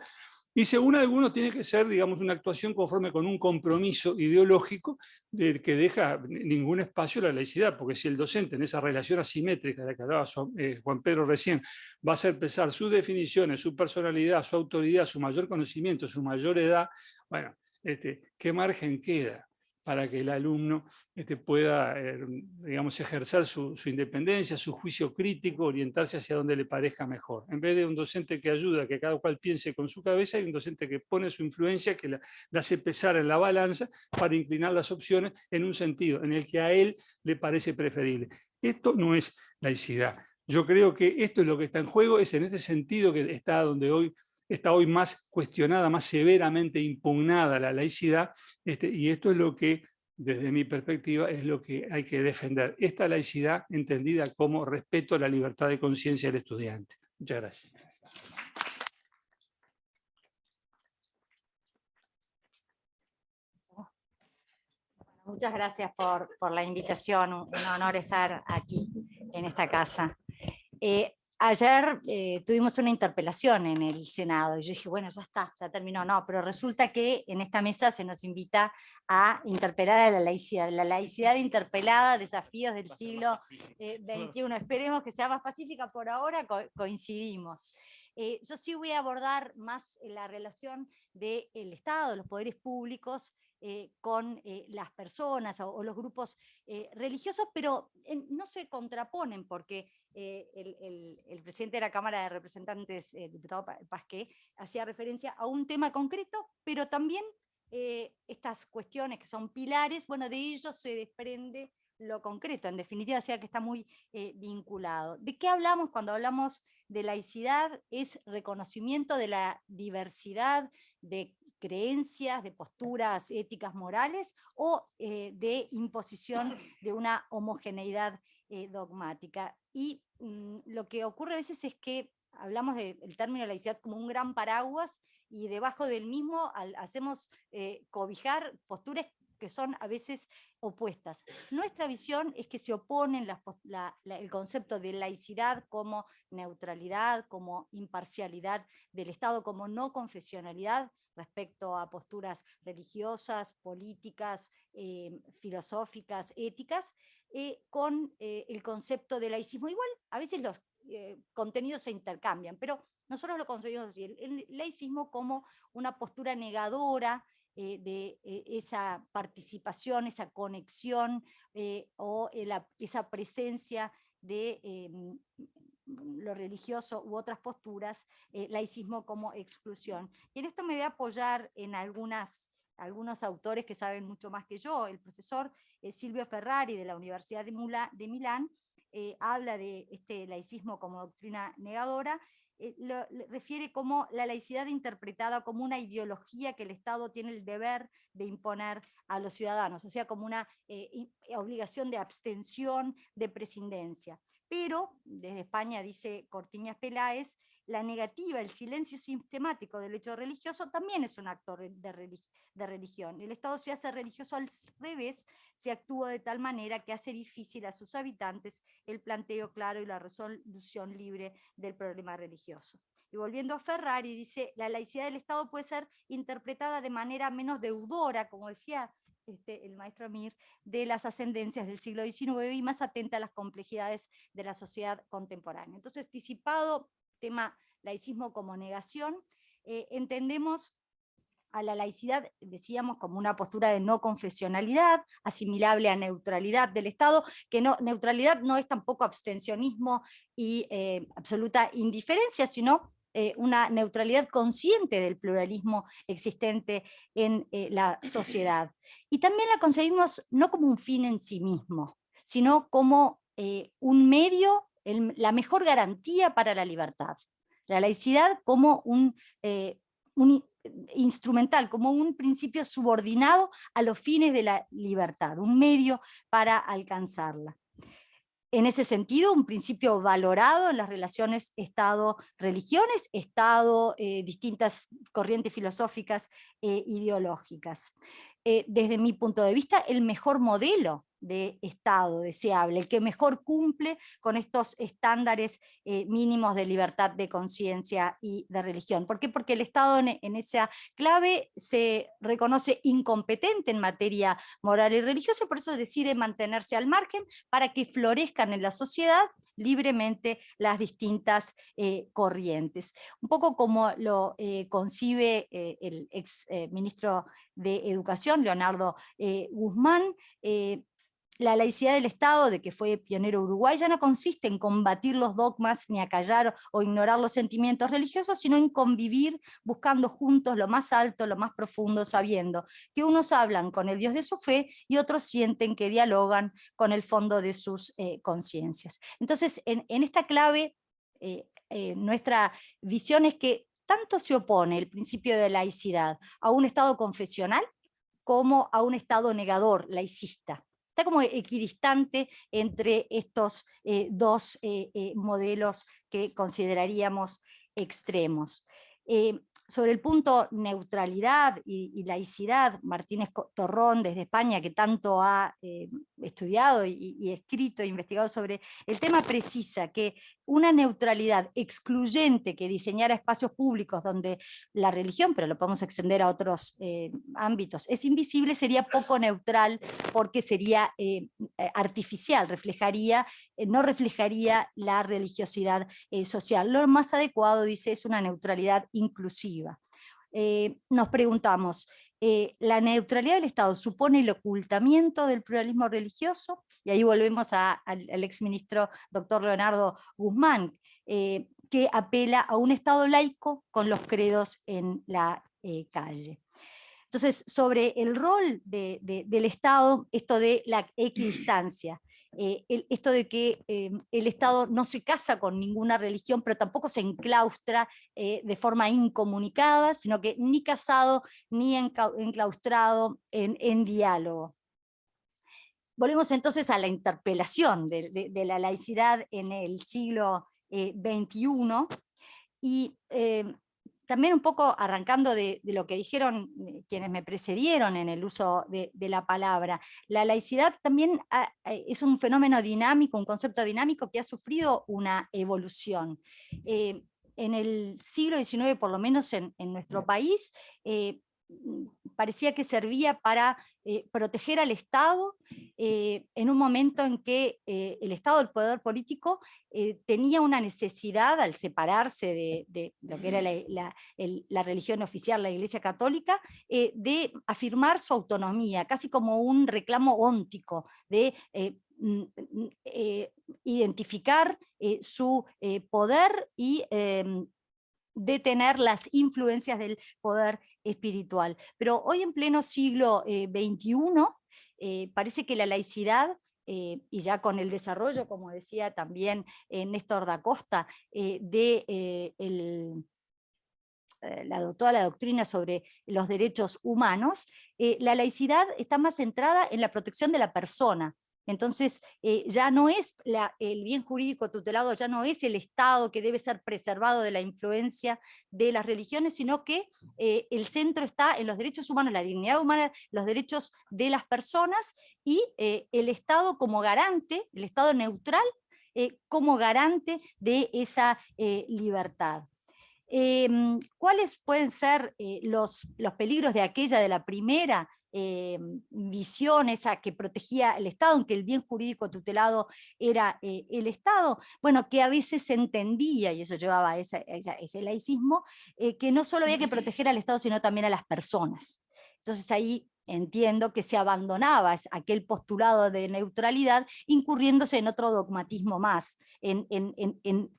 y según algunos tiene que ser, digamos, una actuación conforme con un compromiso ideológico que deja ningún espacio a la laicidad, porque si el docente en esa relación asimétrica de la que hablaba Juan Pedro recién va a hacer pesar sus definiciones, su personalidad, su autoridad, su mayor conocimiento, su mayor edad, bueno, ¿qué margen queda para que el alumno pueda, digamos, ejercer su independencia, su juicio crítico, orientarse hacia donde le parezca mejor? En vez de un docente que ayuda a que cada cual piense con su cabeza, hay un docente que pone su influencia, que la hace pesar en la balanza para inclinar las opciones en un sentido en el que a él le parece preferible. Esto no es laicidad. Yo creo que esto es lo que está en juego, es en este sentido que está hoy más cuestionada, más severamente impugnada la laicidad, y esto es lo que, desde mi perspectiva, es lo que hay que defender. Esta laicidad entendida como respeto a la libertad de conciencia del estudiante. Muchas gracias. Muchas gracias por la invitación, un honor estar aquí en esta casa. Ayer tuvimos una interpelación en el Senado y yo dije, bueno, ya está, ya terminó. No, pero resulta que en esta mesa se nos invita a interpelar a la laicidad interpelada, desafíos del siglo XXI. Esperemos que sea más pacífica, por ahora coincidimos. Yo sí voy a abordar más la relación del Estado, los poderes públicos, con las personas o los grupos religiosos, pero no se contraponen, porque el presidente de la Cámara de Representantes, el diputado Pasqué, hacía referencia a un tema concreto, pero también estas cuestiones que son pilares, bueno, de ellos se desprende lo concreto, en definitiva, o sea que está muy vinculado. ¿De qué hablamos cuando hablamos de laicidad? Es reconocimiento de la diversidad de creencias, de posturas éticas morales, o de imposición de una homogeneidad dogmática. Y lo que ocurre a veces es que hablamos del término laicidad como un gran paraguas, y debajo del mismo hacemos cobijar posturas que son a veces opuestas. Nuestra visión es que se oponen el concepto de laicidad como neutralidad, como imparcialidad del Estado, como no confesionalidad respecto a posturas religiosas, políticas, filosóficas, éticas, con el concepto de laicismo. Igual a veces los contenidos se intercambian, pero nosotros lo concebimos así, el laicismo como una postura negadora de esa participación, esa conexión o esa presencia de lo religioso u otras posturas, laicismo como exclusión. Y en esto me voy a apoyar en algunos autores que saben mucho más que yo. El profesor Silvio Ferrari de la Universidad de Milán habla de este laicismo como doctrina negadora. Lo refiere como la laicidad interpretada como una ideología que el Estado tiene el deber de imponer a los ciudadanos, o sea, como una obligación de abstención, de prescindencia. Pero, desde España, dice Cortiñas Peláez, la negativa, el silencio sistemático del hecho religioso también es un acto de religión. El Estado se hace religioso al revés, se actúa de tal manera que hace difícil a sus habitantes el planteo claro y la resolución libre del problema religioso. Y volviendo a Ferrari, dice, la laicidad del Estado puede ser interpretada de manera menos deudora, como decía el maestro Amir, de las ascendencias del siglo XIX y más atenta a las complejidades de la sociedad contemporánea. Entonces, disipado tema laicismo como negación, entendemos a la laicidad, decíamos, como una postura de no confesionalidad, asimilable a neutralidad del Estado, que neutralidad no es tampoco abstencionismo y absoluta indiferencia, sino una neutralidad consciente del pluralismo existente en la sociedad. Y también la concebimos no como un fin en sí mismo, sino como un medio, la mejor garantía para la libertad. La laicidad como un instrumental, como un principio subordinado a los fines de la libertad, un medio para alcanzarla. En ese sentido, un principio valorado en las relaciones Estado-religiones, Estado, distintas corrientes filosóficas ideológicas. Desde mi punto de vista, el mejor modelo de Estado deseable, el que mejor cumple con estos estándares mínimos de libertad de conciencia y de religión. ¿Por qué? Porque el Estado en esa clave se reconoce incompetente en materia moral y religiosa, y por eso decide mantenerse al margen para que florezcan en la sociedad libremente las distintas corrientes. Un poco como lo concibe el ex ministro de Educación, Leonardo Guzmán, la laicidad del Estado, de que fue pionero Uruguay, ya no consiste en combatir los dogmas ni acallar o ignorar los sentimientos religiosos, sino en convivir buscando juntos lo más alto, lo más profundo, sabiendo que unos hablan con el Dios de su fe y otros sienten que dialogan con el fondo de sus conciencias. Entonces, en esta clave, nuestra visión es que tanto se opone el principio de laicidad a un Estado confesional como a un Estado negador, laicista. Está como equidistante entre estos dos modelos que consideraríamos extremos. Sobre el punto neutralidad y laicidad, Martínez Torrón desde España, que tanto ha estudiado y escrito e investigado sobre el tema, precisa que una neutralidad excluyente que diseñara espacios públicos donde la religión, pero lo podemos extender a otros ámbitos, es invisible, sería poco neutral porque sería artificial, no reflejaría la religiosidad social. Lo más adecuado, dice, es una neutralidad inclusiva. Nos preguntamos, ¿la neutralidad del Estado supone el ocultamiento del pluralismo religioso? Y ahí volvemos al exministro doctor Leonardo Guzmán, que apela a un Estado laico con los credos en la calle. Entonces, sobre el rol del Estado, esto de la equidistancia, esto de que el Estado no se casa con ninguna religión, pero tampoco se enclaustra de forma incomunicada, sino que ni casado ni enclaustrado en diálogo. Volvemos entonces a la interpelación de la laicidad en el siglo XXI, y también un poco arrancando de lo que dijeron quienes me precedieron en el uso de la palabra, la laicidad también es un fenómeno dinámico, un concepto dinámico que ha sufrido una evolución. En el siglo XIX, por lo menos en nuestro país, parecía que servía para proteger al Estado en un momento en que el Estado, el poder político, tenía una necesidad, al separarse de lo que era la religión oficial, la Iglesia Católica, de afirmar su autonomía, casi como un reclamo óntico, de identificar su poder y detener las influencias del poder espiritual. Pero hoy, en pleno siglo XXI, parece que la laicidad, y ya con el desarrollo, como decía también Néstor da Costa, toda la doctrina sobre los derechos humanos, la laicidad está más centrada en la protección de la persona. Entonces, ya no es el bien jurídico tutelado, ya no es el Estado que debe ser preservado de la influencia de las religiones, sino que el centro está en los derechos humanos, la dignidad humana, los derechos de las personas, y el Estado como garante, el Estado neutral, como garante de esa libertad. ¿Cuáles pueden ser los peligros de la primera visión, esa que protegía el Estado, aunque el bien jurídico tutelado era el Estado? Bueno, que a veces se entendía, y eso llevaba a ese laicismo, que no solo había que proteger al Estado, sino también a las personas. Entonces ahí entiendo que se abandonaba aquel postulado de neutralidad, incurriéndose en otro dogmatismo más,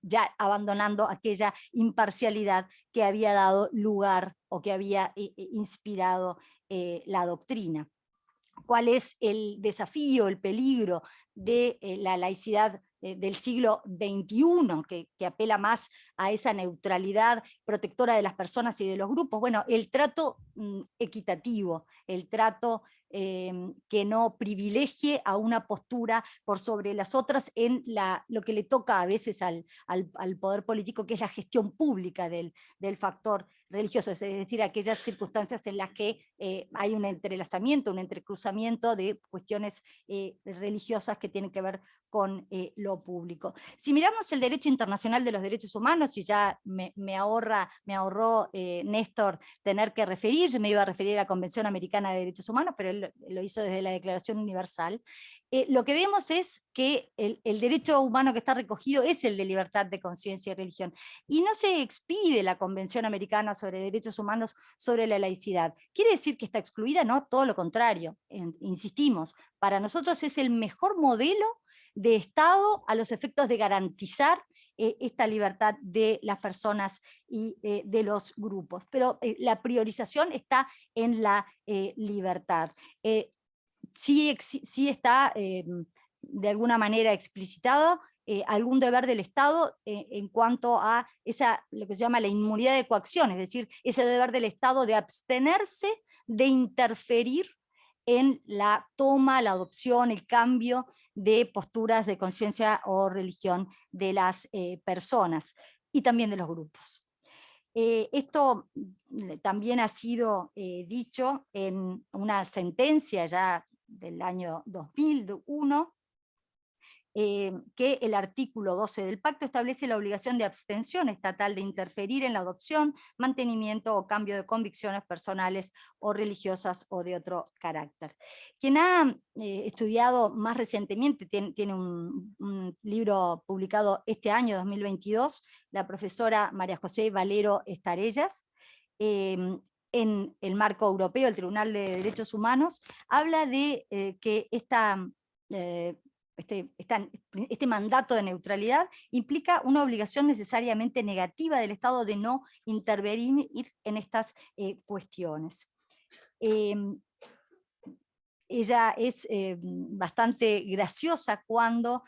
ya abandonando aquella imparcialidad que había dado lugar o que había inspirado la doctrina. ¿Cuál es el desafío, el peligro de la laicidad del siglo XXI, que apela más a esa neutralidad protectora de las personas y de los grupos? Bueno, el trato equitativo, el trato que no privilegie a una postura por sobre las otras en lo que le toca a veces al poder político, que es la gestión pública del factor religioso, es decir, aquellas circunstancias en las que hay un entrelazamiento, un entrecruzamiento de cuestiones religiosas que tienen que ver con lo público. Si miramos el derecho internacional de los derechos humanos, y ya me ahorró Néstor tener que referir, yo me iba a referir a la Convención Americana de Derechos Humanos, pero él lo hizo desde la Declaración Universal, lo que vemos es que el derecho humano que está recogido es el de libertad de conciencia y religión, y no se expide la Convención Americana sobre Derechos Humanos sobre la laicidad. ¿Quiere decir que está excluida? No, todo lo contrario, insistimos, para nosotros es el mejor modelo de Estado a los efectos de garantizar esta libertad de las personas y de los grupos. Pero la priorización está en la libertad. Sí está de alguna manera explicitado algún deber del Estado en cuanto a lo que se llama la inmunidad de coacción, es decir, ese deber del Estado de abstenerse de interferir en la toma, la adopción, el cambio de posturas de conciencia o religión de las personas y también de los grupos. Esto también ha sido dicho en una sentencia ya del año 2001, que el artículo 12 del pacto establece la obligación de abstención estatal de interferir en la adopción, mantenimiento o cambio de convicciones personales o religiosas o de otro carácter. Quien ha estudiado más recientemente, tiene un libro publicado este año, 2022, la profesora María José Valero Estarellas, en el marco europeo, el Tribunal de Derechos Humanos, habla de que este mandato de neutralidad implica una obligación necesariamente negativa del Estado de no intervenir en estas cuestiones. Ella es bastante graciosa cuando,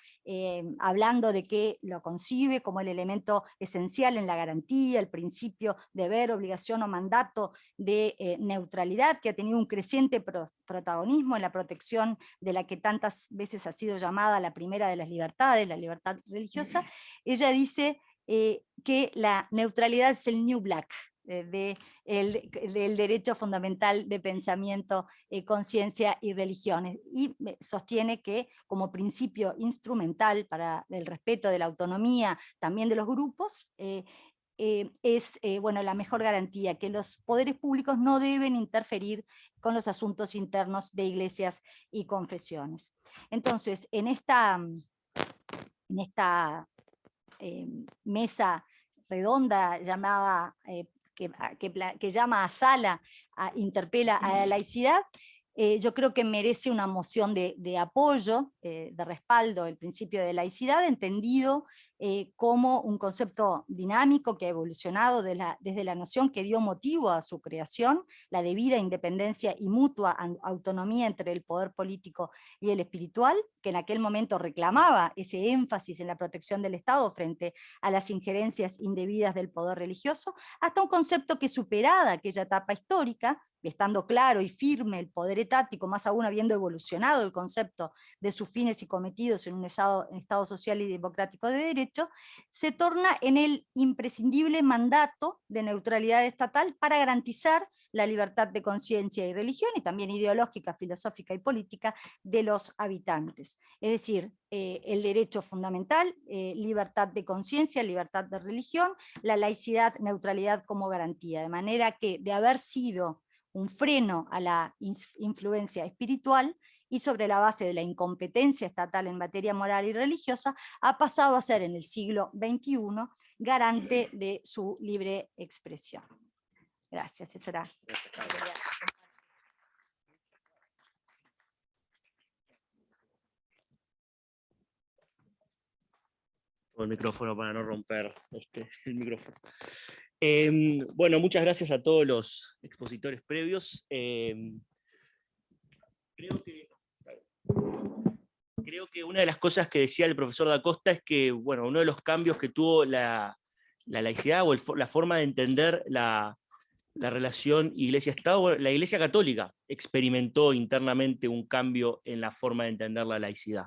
hablando de que lo concibe como el elemento esencial en la garantía, el principio deber, obligación o mandato de neutralidad, que ha tenido un creciente protagonismo en la protección de la que tantas veces ha sido llamada la primera de las libertades, la libertad religiosa. Ella dice que la neutralidad es el New Black del derecho fundamental de pensamiento, conciencia y religiones, y sostiene que como principio instrumental para el respeto de la autonomía también de los grupos, es bueno, la mejor garantía, que los poderes públicos no deben interferir con los asuntos internos de iglesias y confesiones. Entonces, en esta mesa redonda llamada que llama a sala, interpela a la laicidad, yo creo que merece una moción de apoyo, de respaldo, el principio de laicidad, entendido como un concepto dinámico que ha evolucionado desde la noción que dio motivo a su creación, la debida independencia y mutua autonomía entre el poder político y el espiritual, que en aquel momento reclamaba ese énfasis en la protección del Estado frente a las injerencias indebidas del poder religioso, hasta un concepto que, superada aquella etapa histórica, estando claro y firme el poder etático, más aún habiendo evolucionado el concepto de sus fines y cometidos en un Estado social y democrático de derecho, se torna en el imprescindible mandato de neutralidad estatal para garantizar la libertad de conciencia y religión, y también ideológica, filosófica y política de los habitantes. Es decir, el derecho fundamental, libertad de conciencia, libertad de religión, la laicidad, neutralidad como garantía, de manera que, de haber sido un freno a la influencia espiritual, y sobre la base de la incompetencia estatal en materia moral y religiosa, ha pasado a ser en el siglo XXI garante de su libre expresión. Gracias, eso era. El micrófono para no romper el micrófono. Bueno, muchas gracias a todos los expositores previos. Creo que una de las cosas que decía el profesor Da Costa es que, bueno, uno de los cambios que tuvo la laicidad o la forma de entender la relación Iglesia-Estado, la Iglesia Católica experimentó internamente un cambio en la forma de entender la laicidad.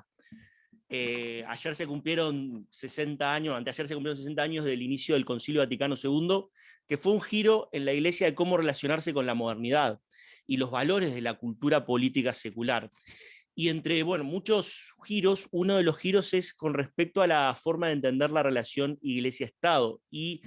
Ayer se cumplieron 60 años, anteayer se cumplieron 60 años del inicio del Concilio Vaticano II, que fue un giro en la Iglesia de cómo relacionarse con la modernidad y los valores de la cultura política secular. Y entre muchos giros, uno de los giros es con respecto a la forma de entender la relación Iglesia-Estado. Y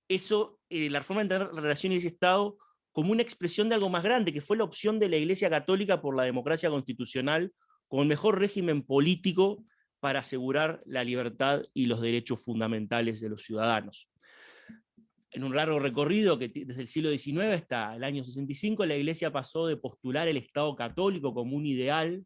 eso, la forma de entender la relación Iglesia-Estado como una expresión de algo más grande, que fue la opción de la Iglesia Católica por la democracia constitucional como el mejor régimen político para asegurar la libertad y los derechos fundamentales de los ciudadanos. En un largo recorrido que desde el siglo XIX hasta el año 65, la Iglesia pasó de postular el Estado católico como un ideal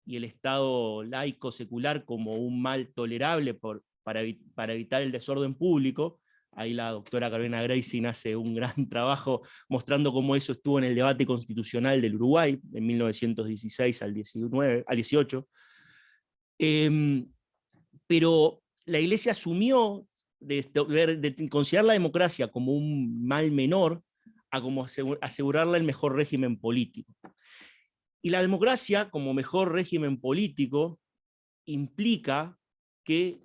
y el Estado laico secular como un mal tolerable para evitar el desorden público. Ahí la doctora Carolina Gracie hace un gran trabajo mostrando cómo eso estuvo en el debate constitucional del Uruguay, de 1916 al 18. Pero la Iglesia asumió de considerar la democracia como un mal menor a como asegurarle el mejor régimen político. Y la democracia como mejor régimen político implica que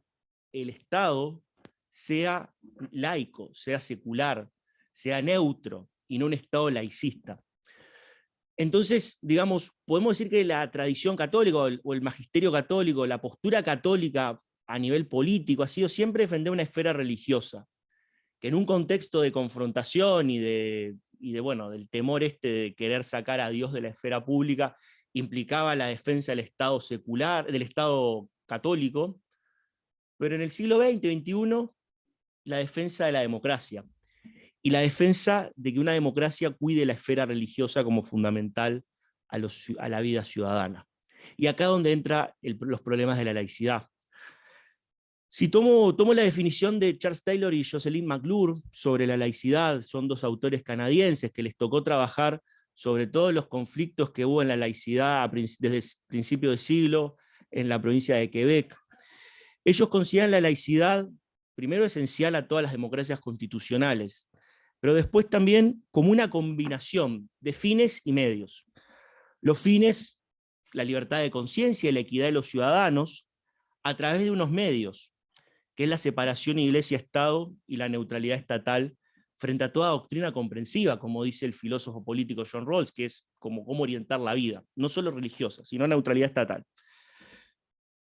el Estado sea laico, sea secular, sea neutro, y no un Estado laicista. Entonces, digamos, podemos decir que la tradición católica o el magisterio católico, la postura católica a nivel político ha sido siempre defender una esfera religiosa, que en un contexto de confrontación bueno, del temor de querer sacar a Dios de la esfera pública, implicaba la defensa del Estado secular, del Estado católico, pero en el siglo XX, XXI, la defensa de la democracia, y la defensa de que una democracia cuide la esfera religiosa como fundamental a la vida ciudadana. Y acá es donde entran los problemas de la laicidad. Si tomo la definición de Charles Taylor y Jocelyn McClure sobre la laicidad, son dos autores canadienses que les tocó trabajar sobre todos los conflictos que hubo en la laicidad desde el principio del siglo en la provincia de Quebec. Ellos consideran la laicidad, primero, esencial a todas las democracias constitucionales, pero después también como una combinación de fines y medios. Los fines, la libertad de conciencia y la equidad de los ciudadanos, a través de unos medios, que es la separación iglesia-estado y la neutralidad estatal frente a toda doctrina comprensiva, como dice el filósofo político John Rawls, que es como cómo orientar la vida, no solo religiosa, sino neutralidad estatal.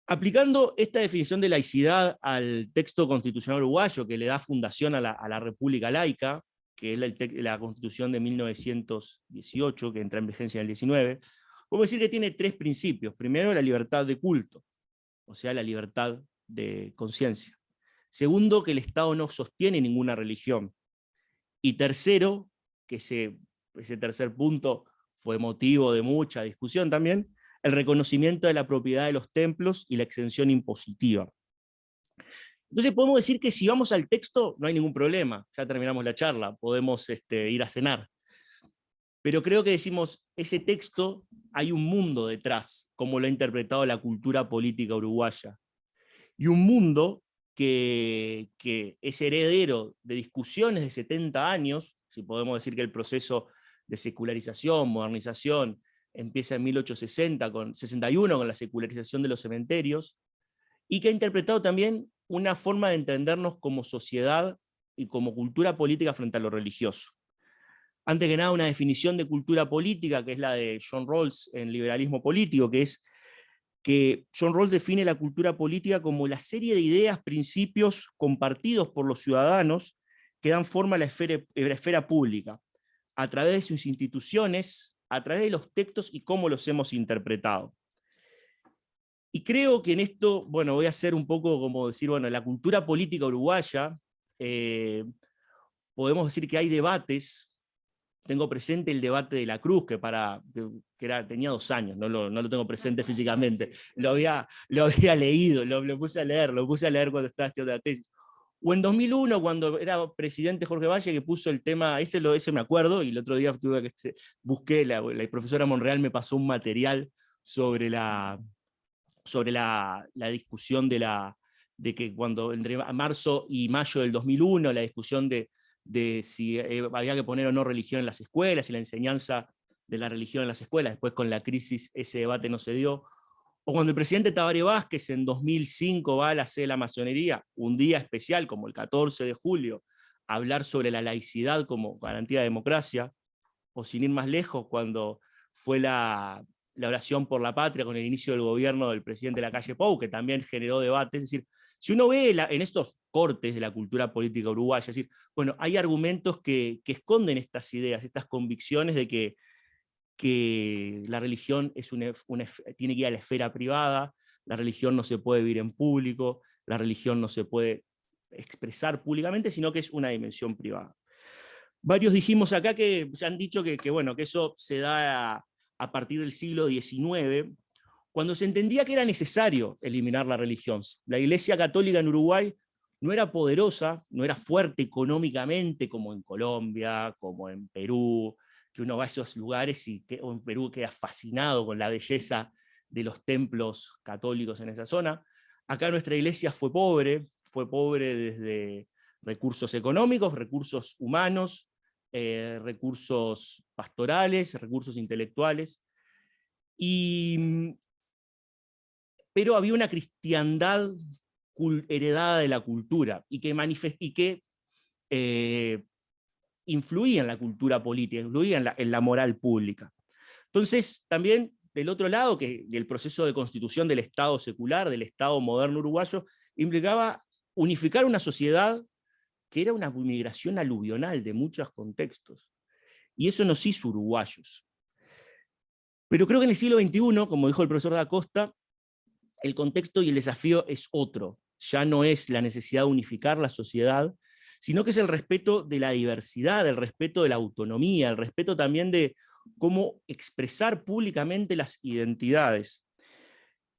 Aplicando esta definición de laicidad al texto constitucional uruguayo, que le da fundación a la República Laica, que es la Constitución de 1918, que entra en vigencia en el 19, podemos decir que tiene tres principios. Primero, la libertad de culto, o sea, la libertad de conciencia. Segundo, que el Estado no sostiene ninguna religión. Y tercero, que ese tercer punto fue motivo de mucha discusión también, el reconocimiento de la propiedad de los templos y la exención impositiva. Entonces podemos decir que si vamos al texto no hay ningún problema, ya terminamos la charla, podemos ir a cenar. Pero creo que decimos, ese texto hay un mundo detrás, como lo ha interpretado la cultura política uruguaya. Y un mundo que es heredero de discusiones de 70 años, si podemos decir que el proceso de secularización, modernización, empieza en 1861 con la secularización de los cementerios, y que ha interpretado también una forma de entendernos como sociedad y como cultura política frente a lo religioso. Antes que nada, una definición de cultura política, que es la de John Rawls en Liberalismo Político, que es que John Rawls define la cultura política como la serie de ideas, principios compartidos por los ciudadanos que dan forma a la esfera pública, a través de sus instituciones, a través de los textos y cómo los hemos interpretado. Y creo que en esto, bueno, voy a hacer un poco como decir, bueno, la cultura política uruguaya, podemos decir que hay debates. Tengo presente el debate de la Cruz, que tenía 2 años, no lo tengo presente físicamente, lo había leído, lo puse a leer cuando estaba estudiando la tesis. O en 2001, cuando era presidente Jorge Valle, que puso el tema, ese me acuerdo, y el otro día busqué, la profesora Monreal me pasó un material sobre la discusión de que cuando entre marzo y mayo del 2001, la discusión de si había que poner o no religión en las escuelas, y la enseñanza de la religión en las escuelas. Después con la crisis ese debate no se dio. O cuando el presidente Tabaré Vázquez en 2005 va a la sede de la masonería, un día especial como el 14 de julio, a hablar sobre la laicidad como garantía de democracia. O sin ir más lejos, cuando fue la oración por la patria con el inicio del gobierno del presidente Lacalle Pou, que también generó debate. Es decir, si uno ve en estos cortes de la cultura política uruguaya, es decir, bueno, hay argumentos que esconden estas ideas, estas convicciones de que la religión tiene que ir a la esfera privada, la religión no se puede vivir en público, la religión no se puede expresar públicamente, sino que es una dimensión privada. Varios dijimos acá que ya han dicho que eso se da a partir del siglo XIX, cuando se entendía que era necesario eliminar la religión. La Iglesia Católica en Uruguay no era poderosa, no era fuerte económicamente como en Colombia, como en Perú, que uno va a esos lugares o en Perú queda fascinado con la belleza de los templos católicos en esa zona. Acá nuestra iglesia fue pobre desde recursos económicos, recursos humanos, recursos pastorales, recursos intelectuales, pero había una cristiandad heredada de la cultura y que influía en la cultura política, influía en la moral pública. Entonces, también del otro lado, que el proceso de constitución del Estado secular, del Estado moderno uruguayo, implicaba unificar una sociedad que era una migración aluvional de muchos contextos. Y eso nos hizo uruguayos. Pero creo que en el siglo XXI, como dijo el profesor Da Costa, el contexto y el desafío es otro. Ya no es la necesidad de unificar la sociedad, sino que es el respeto de la diversidad, el respeto de la autonomía, el respeto también de cómo expresar públicamente las identidades.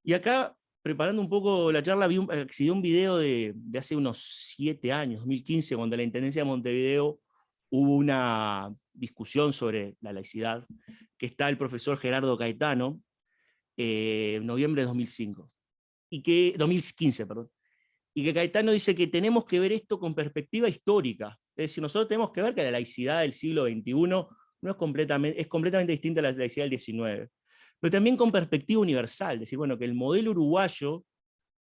Y acá, preparando un poco la charla, accedí a un video de hace unos 7 años, 2015, cuando en la Intendencia de Montevideo hubo una discusión sobre la laicidad, que está el profesor Gerardo Caetano, en noviembre de 2015, perdón. Y que Caetano dice que tenemos que ver esto con perspectiva histórica. Es decir, nosotros tenemos que ver que la laicidad del siglo XXI no es completamente distinta a la laicidad del XIX. Pero también con perspectiva universal. Es decir, bueno, que el modelo uruguayo,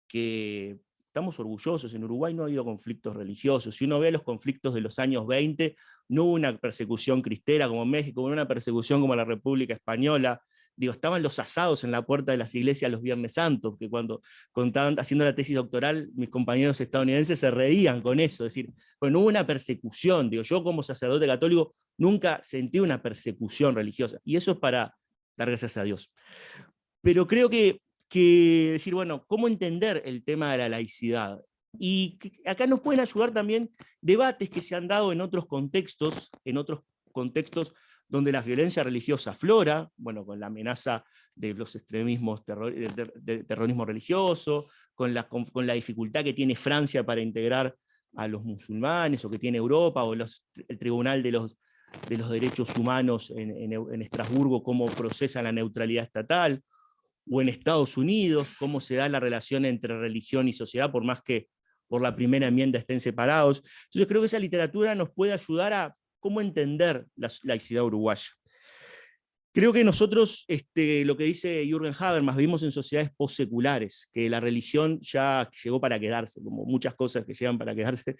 que estamos orgullosos, en Uruguay no ha habido conflictos religiosos. Si uno ve los conflictos de los años 20, no hubo una persecución cristera como en México, no hubo una persecución como en la República Española. Digo, estaban los asados en la puerta de las iglesias los Viernes Santos, que cuando contaban, haciendo la tesis doctoral, mis compañeros estadounidenses se reían con eso, es decir, bueno, no hubo una persecución, digo, yo como sacerdote católico nunca sentí una persecución religiosa, y eso es para dar gracias a Dios. Pero creo que decir, bueno, ¿cómo entender el tema de la laicidad? Y acá nos pueden ayudar también debates que se han dado en otros contextos donde la violencia religiosa aflora, bueno, con la amenaza de los extremismos de terrorismo religioso, con la dificultad que tiene Francia para integrar a los musulmanes, o que tiene Europa, o el Tribunal de los Derechos Humanos en Estrasburgo, cómo procesa la neutralidad estatal, o en Estados Unidos, cómo se da la relación entre religión y sociedad, por más que por la primera enmienda estén separados. Entonces creo que esa literatura nos puede ayudar a cómo entender la laicidad uruguaya. Creo que nosotros, lo que dice Jürgen Habermas, vivimos en sociedades postseculares, que la religión ya llegó para quedarse, como muchas cosas que llegan para quedarse,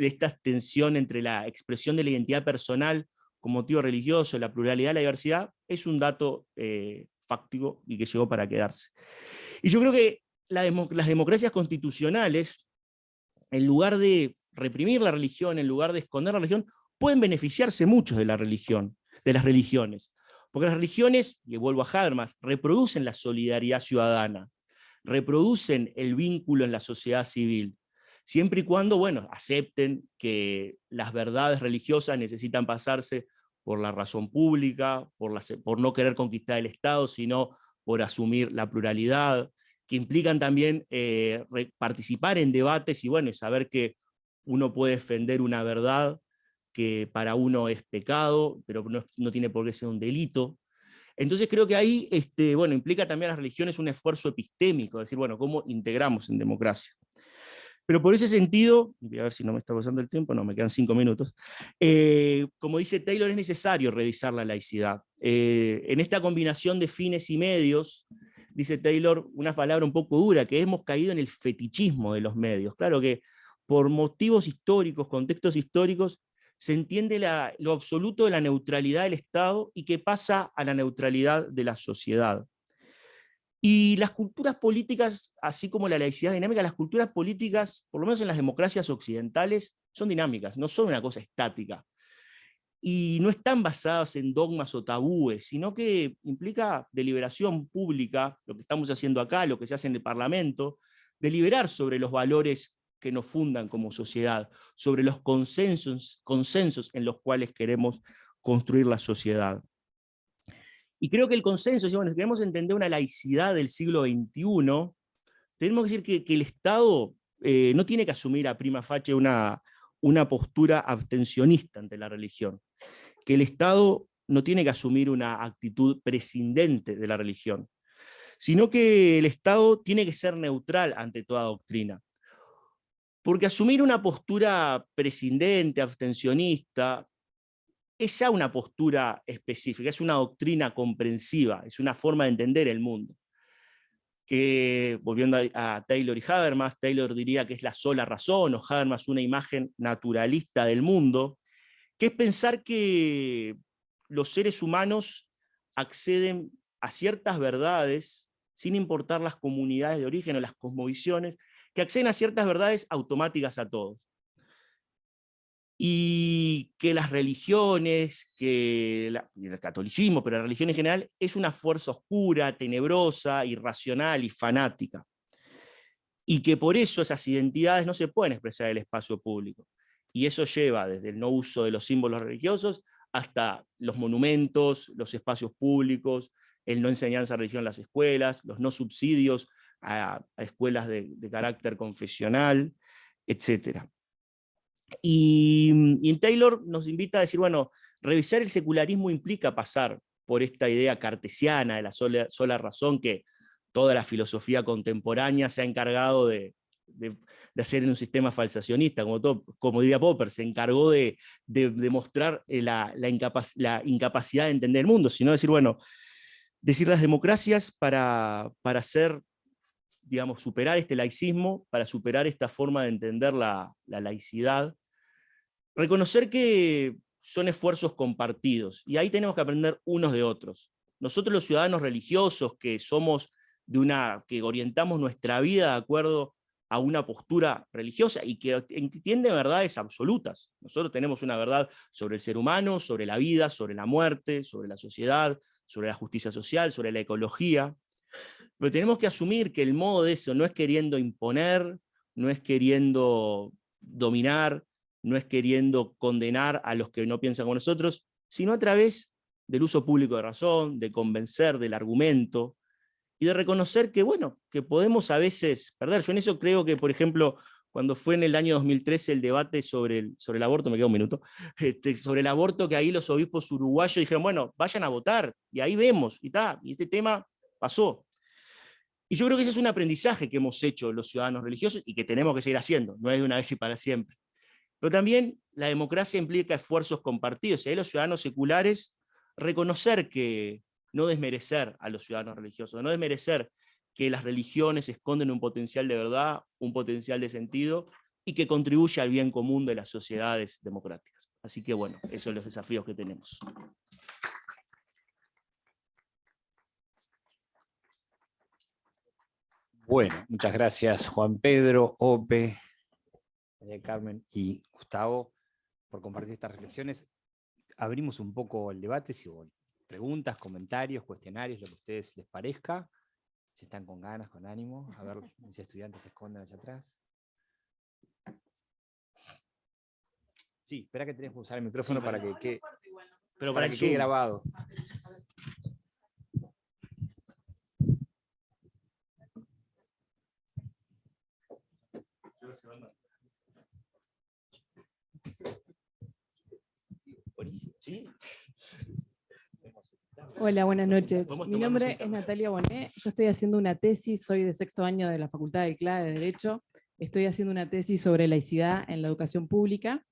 esta tensión entre la expresión de la identidad personal con motivo religioso, la pluralidad, la diversidad, es un dato fáctico y que llegó para quedarse. Y yo creo que las democracias constitucionales, en lugar de reprimir la religión, en lugar de esconder la religión, pueden beneficiarse mucho de la religión, de las religiones. Porque las religiones, y vuelvo a Habermas, reproducen la solidaridad ciudadana, reproducen el vínculo en la sociedad civil, siempre y cuando, bueno, acepten que las verdades religiosas necesitan pasarse por la razón pública, por no querer conquistar el Estado, sino por asumir la pluralidad, que implican también participar en debates y, bueno, y saber que uno puede defender una verdad que para uno es pecado, pero no tiene por qué ser un delito. Entonces creo que ahí bueno, implica también a las religiones un esfuerzo epistémico, es decir, bueno, ¿cómo integramos en democracia? Pero por ese sentido, voy a ver si no me está pasando el tiempo, no, me quedan 5 minutos, como dice Taylor, es necesario revisar la laicidad. En esta combinación de fines y medios, dice Taylor, una palabra un poco dura, que hemos caído en el fetichismo de los medios. Claro que por motivos históricos, contextos históricos, se entiende lo absoluto de la neutralidad del Estado y que pasa a la neutralidad de la sociedad. Y las culturas políticas, así como la laicidad dinámica, las culturas políticas, por lo menos en las democracias occidentales, son dinámicas, no son una cosa estática. Y no están basadas en dogmas o tabúes, sino que implica deliberación pública, lo que estamos haciendo acá, lo que se hace en el Parlamento, deliberar sobre los valores que nos fundan como sociedad, sobre los consensos en los cuales queremos construir la sociedad. Y creo que el consenso, si bueno, queremos entender una laicidad del siglo XXI, tenemos que decir que el Estado no tiene que asumir a prima facie una postura abstencionista ante la religión, que el Estado no tiene que asumir una actitud prescindente de la religión, sino que el Estado tiene que ser neutral ante toda doctrina. Porque asumir una postura prescindente, abstencionista, es ya una postura específica, es una doctrina comprensiva, es una forma de entender el mundo. Que, volviendo a Taylor y Habermas, Taylor diría que es la sola razón, o Habermas una imagen naturalista del mundo, que es pensar que los seres humanos acceden a ciertas verdades, sin importar las comunidades de origen o las cosmovisiones, que acceden a ciertas verdades automáticas a todos. Y que las religiones, y el catolicismo, pero la religión en general, es una fuerza oscura, tenebrosa, irracional y fanática. Y que por eso esas identidades no se pueden expresar en el espacio público. Y eso lleva desde el no uso de los símbolos religiosos hasta los monumentos, los espacios públicos, el no enseñanza de religión en las escuelas, los no subsidios a escuelas de carácter confesional, etc. Y Taylor nos invita a decir, bueno, revisar el secularismo implica pasar por esta idea cartesiana de la sola razón que toda la filosofía contemporánea se ha encargado de hacer en un sistema falsacionista, como diría Popper, se encargó de mostrar la incapacidad de entender el mundo, sino decir, bueno, decir las democracias para hacer, digamos, superar este laicismo, para superar esta forma de entender la laicidad, reconocer que son esfuerzos compartidos, y ahí tenemos que aprender unos de otros. Nosotros los ciudadanos religiosos que somos que orientamos nuestra vida de acuerdo a una postura religiosa y que entiende verdades absolutas. Nosotros tenemos una verdad sobre el ser humano, sobre la vida, sobre la muerte, sobre la sociedad, sobre la justicia social, sobre la ecología, pero tenemos que asumir que el modo de eso no es queriendo imponer, no es queriendo dominar, no es queriendo condenar a los que no piensan como nosotros, sino a través del uso público de razón, de convencer, del argumento, y de reconocer que, bueno, que podemos a veces perder. Yo en eso creo que, por ejemplo, cuando fue en el año 2013 el debate sobre el aborto, me queda un minuto, sobre el aborto, que ahí los obispos uruguayos dijeron, bueno, vayan a votar, y ahí vemos, y este tema pasó. Y yo creo que ese es un aprendizaje que hemos hecho los ciudadanos religiosos, y que tenemos que seguir haciendo, no es de una vez y para siempre. Pero también la democracia implica esfuerzos compartidos, y ahí los ciudadanos seculares reconocer que no desmerecer a los ciudadanos religiosos, no desmerecer que las religiones esconden un potencial de verdad, un potencial de sentido, y que contribuye al bien común de las sociedades democráticas. Así que bueno, esos son los desafíos que tenemos. Bueno, muchas gracias Juan Pedro, Ope, María Carmen y Gustavo por compartir estas reflexiones. Abrimos un poco el debate, si hubo preguntas, comentarios, cuestionarios, lo que a ustedes les parezca. Si están con ganas, con ánimo. A ver, mis estudiantes se esconden allá atrás. Sí, espera que tenés que usar el micrófono para que quede grabado. ¿Sí? Hola, buenas noches. Podemos Mi tomarnos nombre un es café. Natalia Bonet. Yo estoy haciendo una tesis, soy de sexto año de la Facultad del CLA de Derecho. Estoy haciendo una tesis sobre laicidad en la educación pública.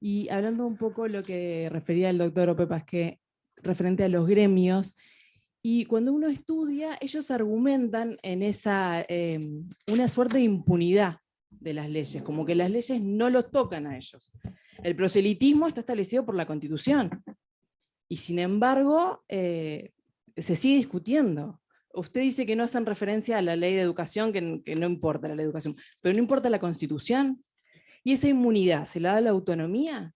Y hablando un poco lo que refería el doctor Ope Pasqué referente a los gremios, y cuando uno estudia, ellos argumentan en una suerte de impunidad de las leyes, como que las leyes no los tocan a ellos. El proselitismo está establecido por la Constitución, y sin embargo se sigue discutiendo. Usted dice que no hacen referencia a la ley de educación, que no importa la ley de educación, pero no importa la Constitución. ¿Y esa inmunidad se la da la autonomía?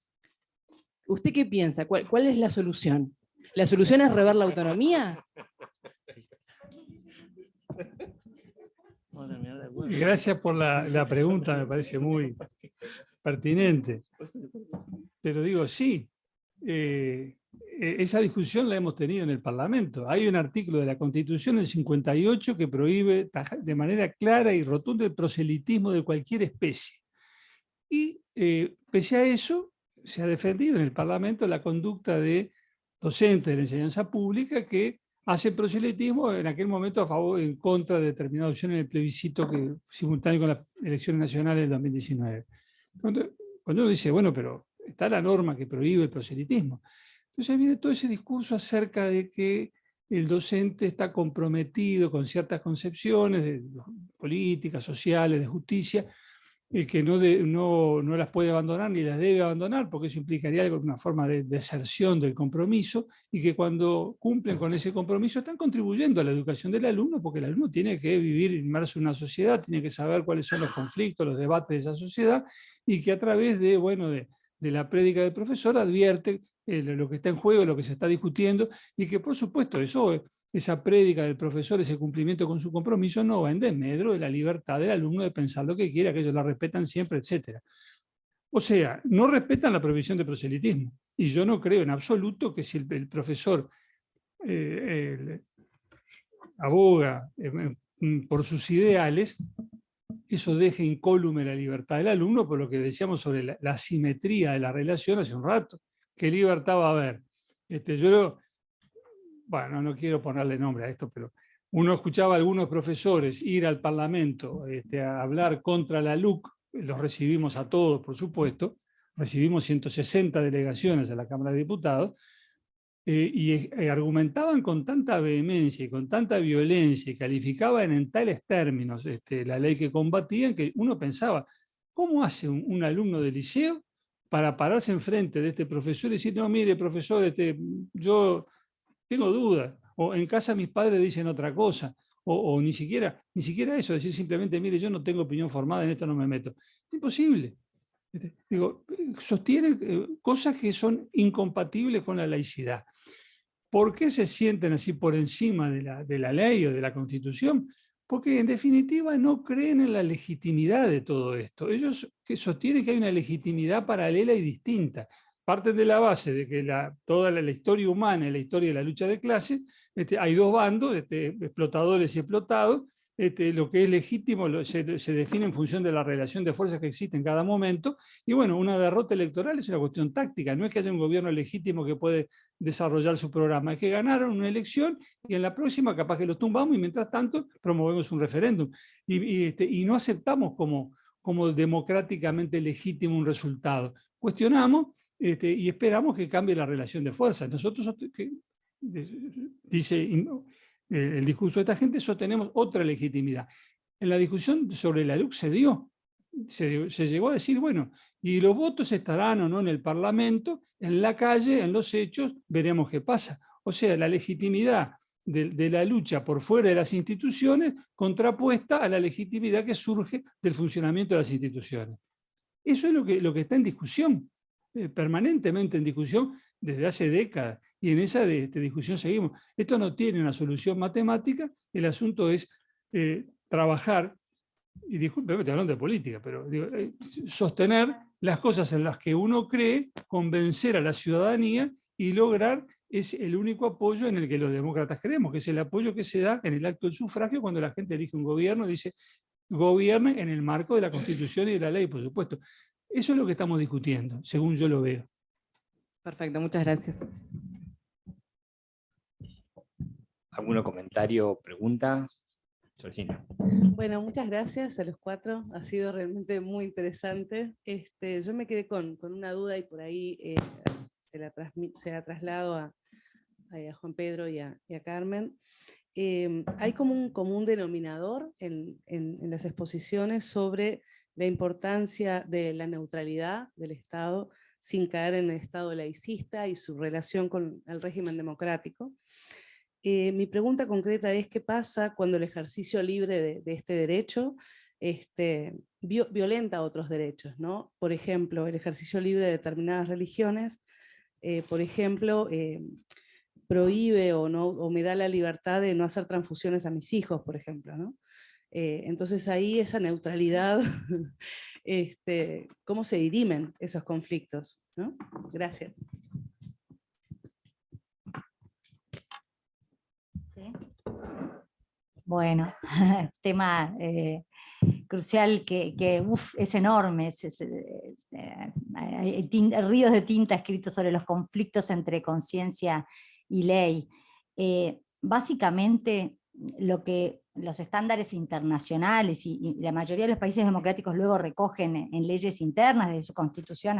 ¿Usted qué piensa? ¿Cuál es la solución? ¿La solución es rever la autonomía? Gracias por la pregunta, me parece muy pertinente. Pero digo, sí, esa discusión la hemos tenido en el Parlamento. Hay un artículo de la Constitución del 58 que prohíbe de manera clara y rotunda el proselitismo de cualquier especie. Y pese a eso, se ha defendido en el Parlamento la conducta de docentes de la enseñanza pública que hacen proselitismo en aquel momento a favor, en contra de determinada opción en el plebiscito simultáneo con las elecciones nacionales del 2019. Cuando uno dice, bueno, pero está la norma que prohíbe el proselitismo. Entonces viene todo ese discurso acerca de que el docente está comprometido con ciertas concepciones de políticas, sociales, de justicia, que no las puede abandonar ni las debe abandonar, porque eso implicaría alguna forma de deserción del compromiso, y que cuando cumplen con ese compromiso están contribuyendo a la educación del alumno, porque el alumno tiene que vivir inmerso en una sociedad, tiene que saber cuáles son los conflictos, los debates de esa sociedad, y que a través de la prédica del profesor advierte lo que está en juego, lo que se está discutiendo, y que por supuesto esa prédica del profesor, ese cumplimiento con su compromiso, no va en desmedro de la libertad del alumno de pensar lo que quiera, que ellos la respetan siempre, etc. O sea, no respetan la prohibición de proselitismo. Y yo no creo en absoluto que si el profesor aboga por sus ideales, eso deje incólume la libertad del alumno, por lo que decíamos sobre la asimetría de la relación hace un rato. ¿Qué libertad va a haber? Bueno, no quiero ponerle nombre a esto, pero uno escuchaba a algunos profesores ir al Parlamento a hablar contra la LUC, los recibimos a todos, por supuesto, recibimos 160 delegaciones a la Cámara de Diputados, y argumentaban con tanta vehemencia y con tanta violencia y calificaban en tales términos la ley que combatían, que uno pensaba, ¿cómo hace un alumno de liceo para pararse enfrente de este profesor y decir, no, mire, profesor, yo tengo dudas, o en casa mis padres dicen otra cosa, o ni siquiera eso, decir simplemente, mire, yo no tengo opinión formada, en esto no me meto? Es imposible. Digo, sostienen cosas que son incompatibles con la laicidad. ¿Por qué se sienten así por encima de la ley o de la Constitución? Porque en definitiva no creen en la legitimidad de todo esto. Ellos sostienen que hay una legitimidad paralela y distinta. Parten de la base de que toda la historia humana y la historia de la lucha de clases, hay dos bandos, explotadores y explotados. Lo que es legítimo se define en función de la relación de fuerzas que existe en cada momento, y bueno, una derrota electoral es una cuestión táctica, no es que haya un gobierno legítimo que puede desarrollar su programa, es que ganaron una elección y en la próxima capaz que los tumbamos y mientras tanto promovemos un referéndum, y no aceptamos como democráticamente legítimo un resultado, cuestionamos y esperamos que cambie la relación de fuerzas. Nosotros, dice el discurso de esta gente, sostenemos otra legitimidad. En la discusión sobre la LUC se llegó a decir, bueno, y los votos estarán o no en el Parlamento, en la calle, en los hechos, veremos qué pasa. O sea, la legitimidad de la lucha por fuera de las instituciones contrapuesta a la legitimidad que surge del funcionamiento de las instituciones. Eso es lo que está en discusión, permanentemente en discusión desde hace décadas, y en esa discusión seguimos. Esto no tiene una solución matemática, el asunto es trabajar, y discúlpeme, estoy hablando de política, pero sostener las cosas en las que uno cree, convencer a la ciudadanía y lograr es el único apoyo en el que los demócratas creemos, que es el apoyo que se da en el acto del sufragio cuando la gente elige un gobierno, dice, gobierne en el marco de la Constitución y de la ley, por supuesto. Eso es lo que estamos discutiendo, según yo lo veo. Perfecto, muchas gracias. ¿Algún comentario o pregunta? Georgina. Bueno, muchas gracias a los cuatro, ha sido realmente muy interesante. Yo me quedé con una duda y por ahí se la traslado a Juan Pedro y a Carmen. Hay como un común denominador en las exposiciones sobre la importancia de la neutralidad del Estado sin caer en el Estado laicista y su relación con el régimen democrático. Mi pregunta concreta es: ¿qué pasa cuando el ejercicio libre de este derecho violenta otros derechos, ¿no? Por ejemplo, el ejercicio libre de determinadas religiones, por ejemplo, prohíbe o me da la libertad de no hacer transfusiones a mis hijos, por ejemplo, ¿no? Entonces ahí esa neutralidad, ¿cómo se dirimen esos conflictos, ¿no? Gracias. ¿Sí? Bueno, tema crucial que es enorme, hay ríos de tinta escritos sobre los conflictos entre conciencia y ley. Básicamente, lo que los estándares internacionales y la mayoría de los países democráticos luego recogen en leyes internas, desde su constitución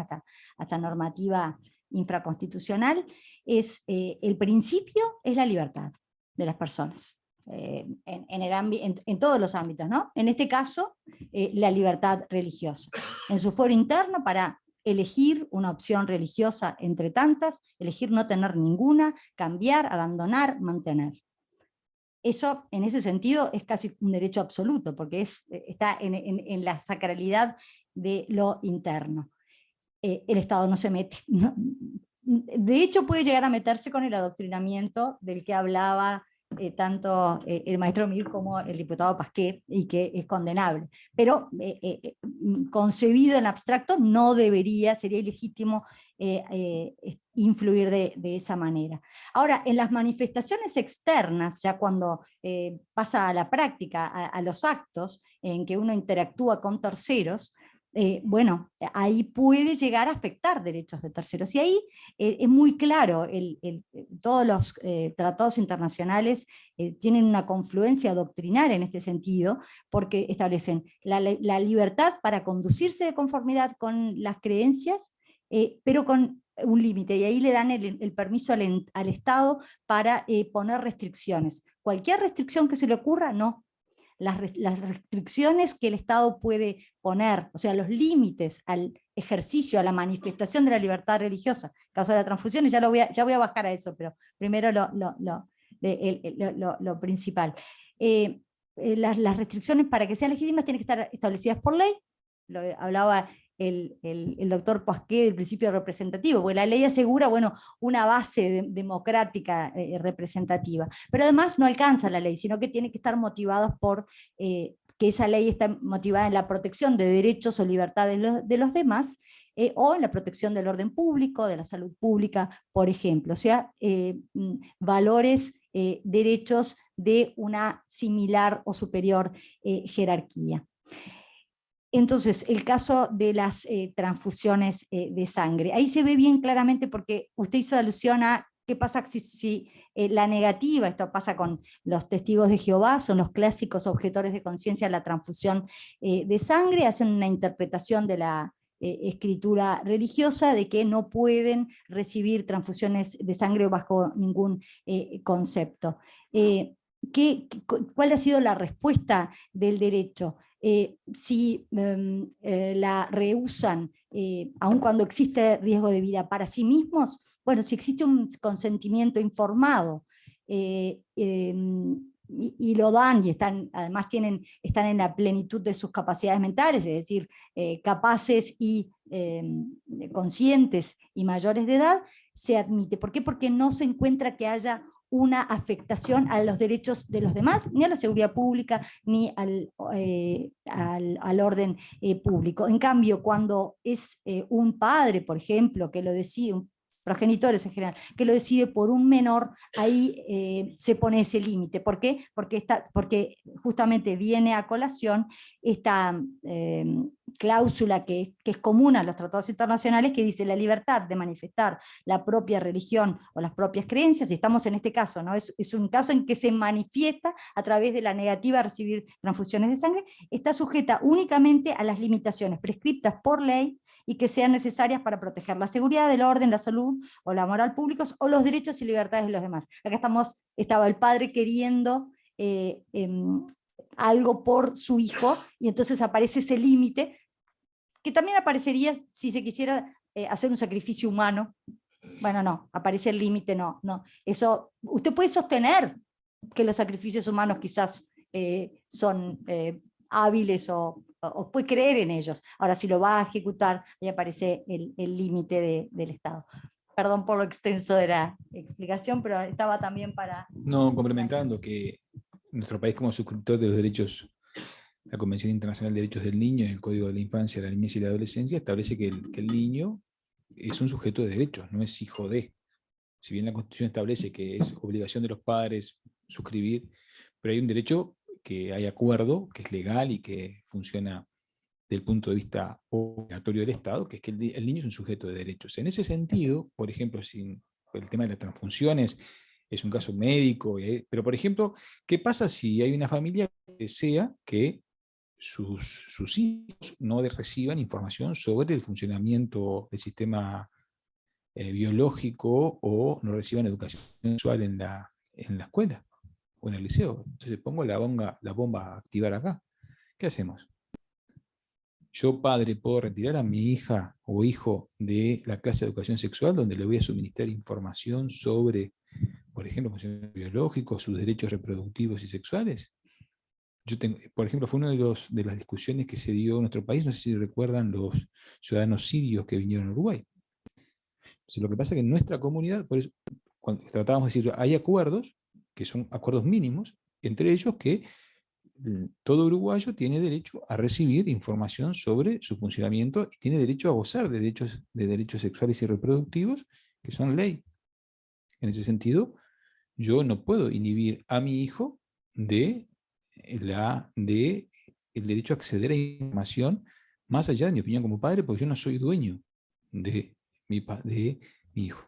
hasta normativa infraconstitucional, es el principio es la libertad de las personas, en todos los ámbitos, ¿no? En este caso, la libertad religiosa. En su fuero interno para elegir una opción religiosa entre tantas, elegir no tener ninguna, cambiar, abandonar, mantener. Eso, en ese sentido, es casi un derecho absoluto, porque está en la sacralidad de lo interno. El Estado no se mete. De hecho, puede llegar a meterse con el adoctrinamiento del que hablaba tanto el maestro Mir como el diputado Pasquet, y que es condenable. Pero concebido en abstracto no debería, sería ilegítimo influir de esa manera. Ahora, en las manifestaciones externas, ya cuando pasa a la práctica, a los actos en que uno interactúa con terceros, bueno, ahí puede llegar a afectar derechos de terceros. Y ahí es muy claro, todos los tratados internacionales tienen una confluencia doctrinaria en este sentido, porque establecen la libertad para conducirse de conformidad con las creencias, pero con un límite, y ahí le dan el permiso al Estado para poner restricciones. Cualquier restricción que se le ocurra, no. Las restricciones que el Estado puede poner, o sea, los límites al ejercicio, a la manifestación de la libertad religiosa, en caso de las transfusiones, ya voy a bajar a eso, pero primero lo principal. Las restricciones para que sean legítimas tienen que estar establecidas por ley, hablaba el doctor Pasquet del principio representativo, porque la ley asegura, bueno, una base democrática representativa, pero además no alcanza la ley, sino que tiene que estar motivados por que esa ley está motivada en la protección de derechos o libertades de los demás, o en la protección del orden público, de la salud pública, por ejemplo, o sea, valores, derechos de una similar o superior jerarquía. Entonces, el caso de las transfusiones de sangre. Ahí se ve bien claramente, porque usted hizo alusión a qué pasa si la negativa, esto pasa con los testigos de Jehová, son los clásicos objetores de conciencia a la transfusión de sangre, hacen una interpretación de la escritura religiosa de que no pueden recibir transfusiones de sangre bajo ningún concepto. ¿Cuál ha sido la respuesta del derecho? Si la rehúsan, aun cuando existe riesgo de vida para sí mismos, bueno, si existe un consentimiento informado y lo dan, y además están en la plenitud de sus capacidades mentales, es decir, capaces y conscientes y mayores de edad, se admite. ¿Por qué? Porque no se encuentra que haya una afectación a los derechos de los demás, ni a la seguridad pública, ni al orden público. En cambio, cuando es un padre, por ejemplo, que lo decide, progenitores en general, que lo decide por un menor, ahí se pone ese límite. ¿Por qué? Porque justamente viene a colación esta cláusula que es común a los tratados internacionales, que dice la libertad de manifestar la propia religión o las propias creencias, y estamos en este caso, ¿no? Es un caso en que se manifiesta a través de la negativa a recibir transfusiones de sangre, está sujeta únicamente a las limitaciones prescriptas por ley y que sean necesarias para proteger la seguridad, el orden, la salud o la moral públicos, o los derechos y libertades de los demás. Acá estaba el padre queriendo algo por su hijo, y entonces aparece ese límite, que también aparecería si se quisiera hacer un sacrificio humano. Bueno, no, aparece el límite, no. Eso, usted puede sostener que los sacrificios humanos quizás son hábiles o puede creer en ellos. Ahora, si lo va a ejecutar, ahí aparece el límite del Estado. Perdón por lo extenso de la explicación, pero estaba también para... No, complementando que nuestro país, como suscriptor de los derechos, la Convención Internacional de Derechos del Niño y el Código de la Infancia, la Niñez y la Adolescencia, establece que el niño es un sujeto de derechos, no es hijo de. Si bien la Constitución establece que es obligación de los padres suscribir, pero hay un derecho que hay acuerdo, que es legal y que funciona desde el punto de vista obligatorio del Estado, que es que el niño es un sujeto de derechos. En ese sentido, por ejemplo, el tema de las transfusiones es un caso médico, pero por ejemplo, ¿qué pasa si hay una familia que desea que sus hijos no reciban información sobre el funcionamiento del sistema biológico, o no reciban educación sexual en la escuela o en el liceo? Entonces pongo la bomba a activar acá. ¿Qué hacemos? yo padre puedo retirar a mi hija o hijo de la clase de educación sexual donde le voy a suministrar información sobre, por ejemplo, funcionamiento biológico, sus derechos reproductivos y sexuales? Por ejemplo, fue una de las discusiones que se dio en nuestro país, no sé si recuerdan los ciudadanos sirios que vinieron a Uruguay. Entonces, lo que pasa es que en nuestra comunidad, por eso, cuando tratábamos de decir, hay acuerdos, que son acuerdos mínimos, entre ellos que todo uruguayo tiene derecho a recibir información sobre su funcionamiento y tiene derecho a gozar de derechos sexuales y reproductivos, que son ley. En ese sentido, yo no puedo inhibir a mi hijo de el derecho a acceder a información más allá de mi opinión como padre, porque yo no soy dueño de mi hijo.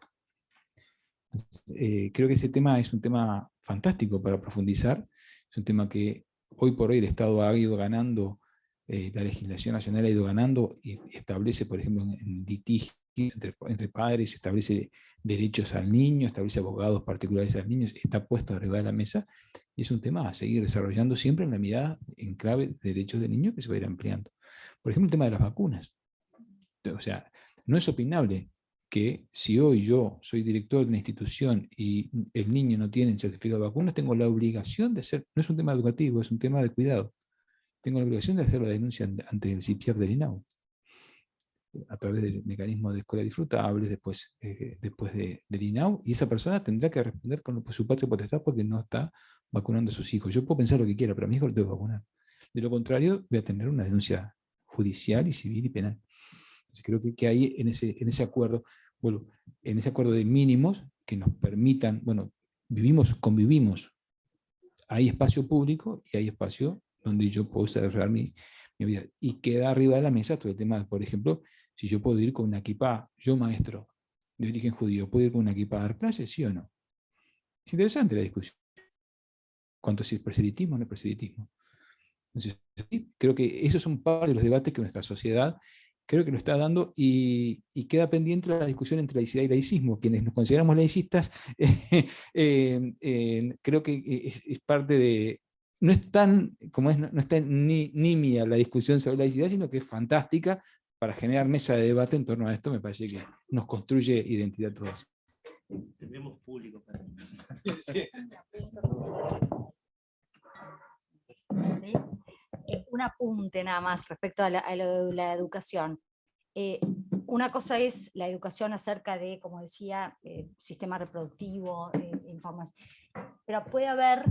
Creo que ese tema es un tema fantástico para profundizar, es un tema que hoy por hoy el Estado ha ido ganando, la legislación nacional ha ido ganando y establece, por ejemplo, en litigio entre padres, establece derechos al niño, establece abogados particulares al niño, está puesto arriba de la mesa, y es un tema a seguir desarrollando siempre en la mirada en clave de derechos del niño que se va a ir ampliando. Por ejemplo, el tema de las vacunas. O sea, no es opinable que si hoy yo soy director de una institución y el niño no tiene el certificado de vacunas, tengo la obligación de hacer, no es un tema educativo, es un tema de cuidado, tengo la obligación de hacer la denuncia ante el CIPIAR del INAU, a través del mecanismo de escuela disfrutable, después del INAU, y esa persona tendrá que responder con su patria potestad porque no está vacunando a sus hijos. Yo puedo pensar lo que quiera, pero a mi hijo lo tengo que vacunar. De lo contrario, voy a tener una denuncia judicial y civil y penal. Entonces creo que ahí en ese acuerdo, bueno, en ese acuerdo de mínimos que nos permitan, bueno, convivimos, hay espacio público y hay espacio donde yo puedo desarrollar mi vida. Y queda arriba de la mesa todo el tema, por ejemplo, si yo puedo ir con una equipa, yo maestro de origen judío, ¿puedo ir con una equipa a dar clases, sí o no? Es interesante la discusión. ¿Cuánto si es proselitismo o no es proselitismo? Entonces, sí, creo que esos son parte de los debates que nuestra sociedad creo que lo está dando y queda pendiente la discusión entre laicidad y laicismo. Quienes nos consideramos laicistas, creo que es parte de... No es tan, no está ni nimia la discusión sobre laicidad, sino que es fantástica para generar mesa de debate en torno a esto. Me parece que nos construye identidad a todos. Tenemos público. Sí. ¿Sí? Un apunte nada más respecto a lo de la educación. Una cosa es la educación acerca de, como decía, sistema reproductivo, información, pero puede haber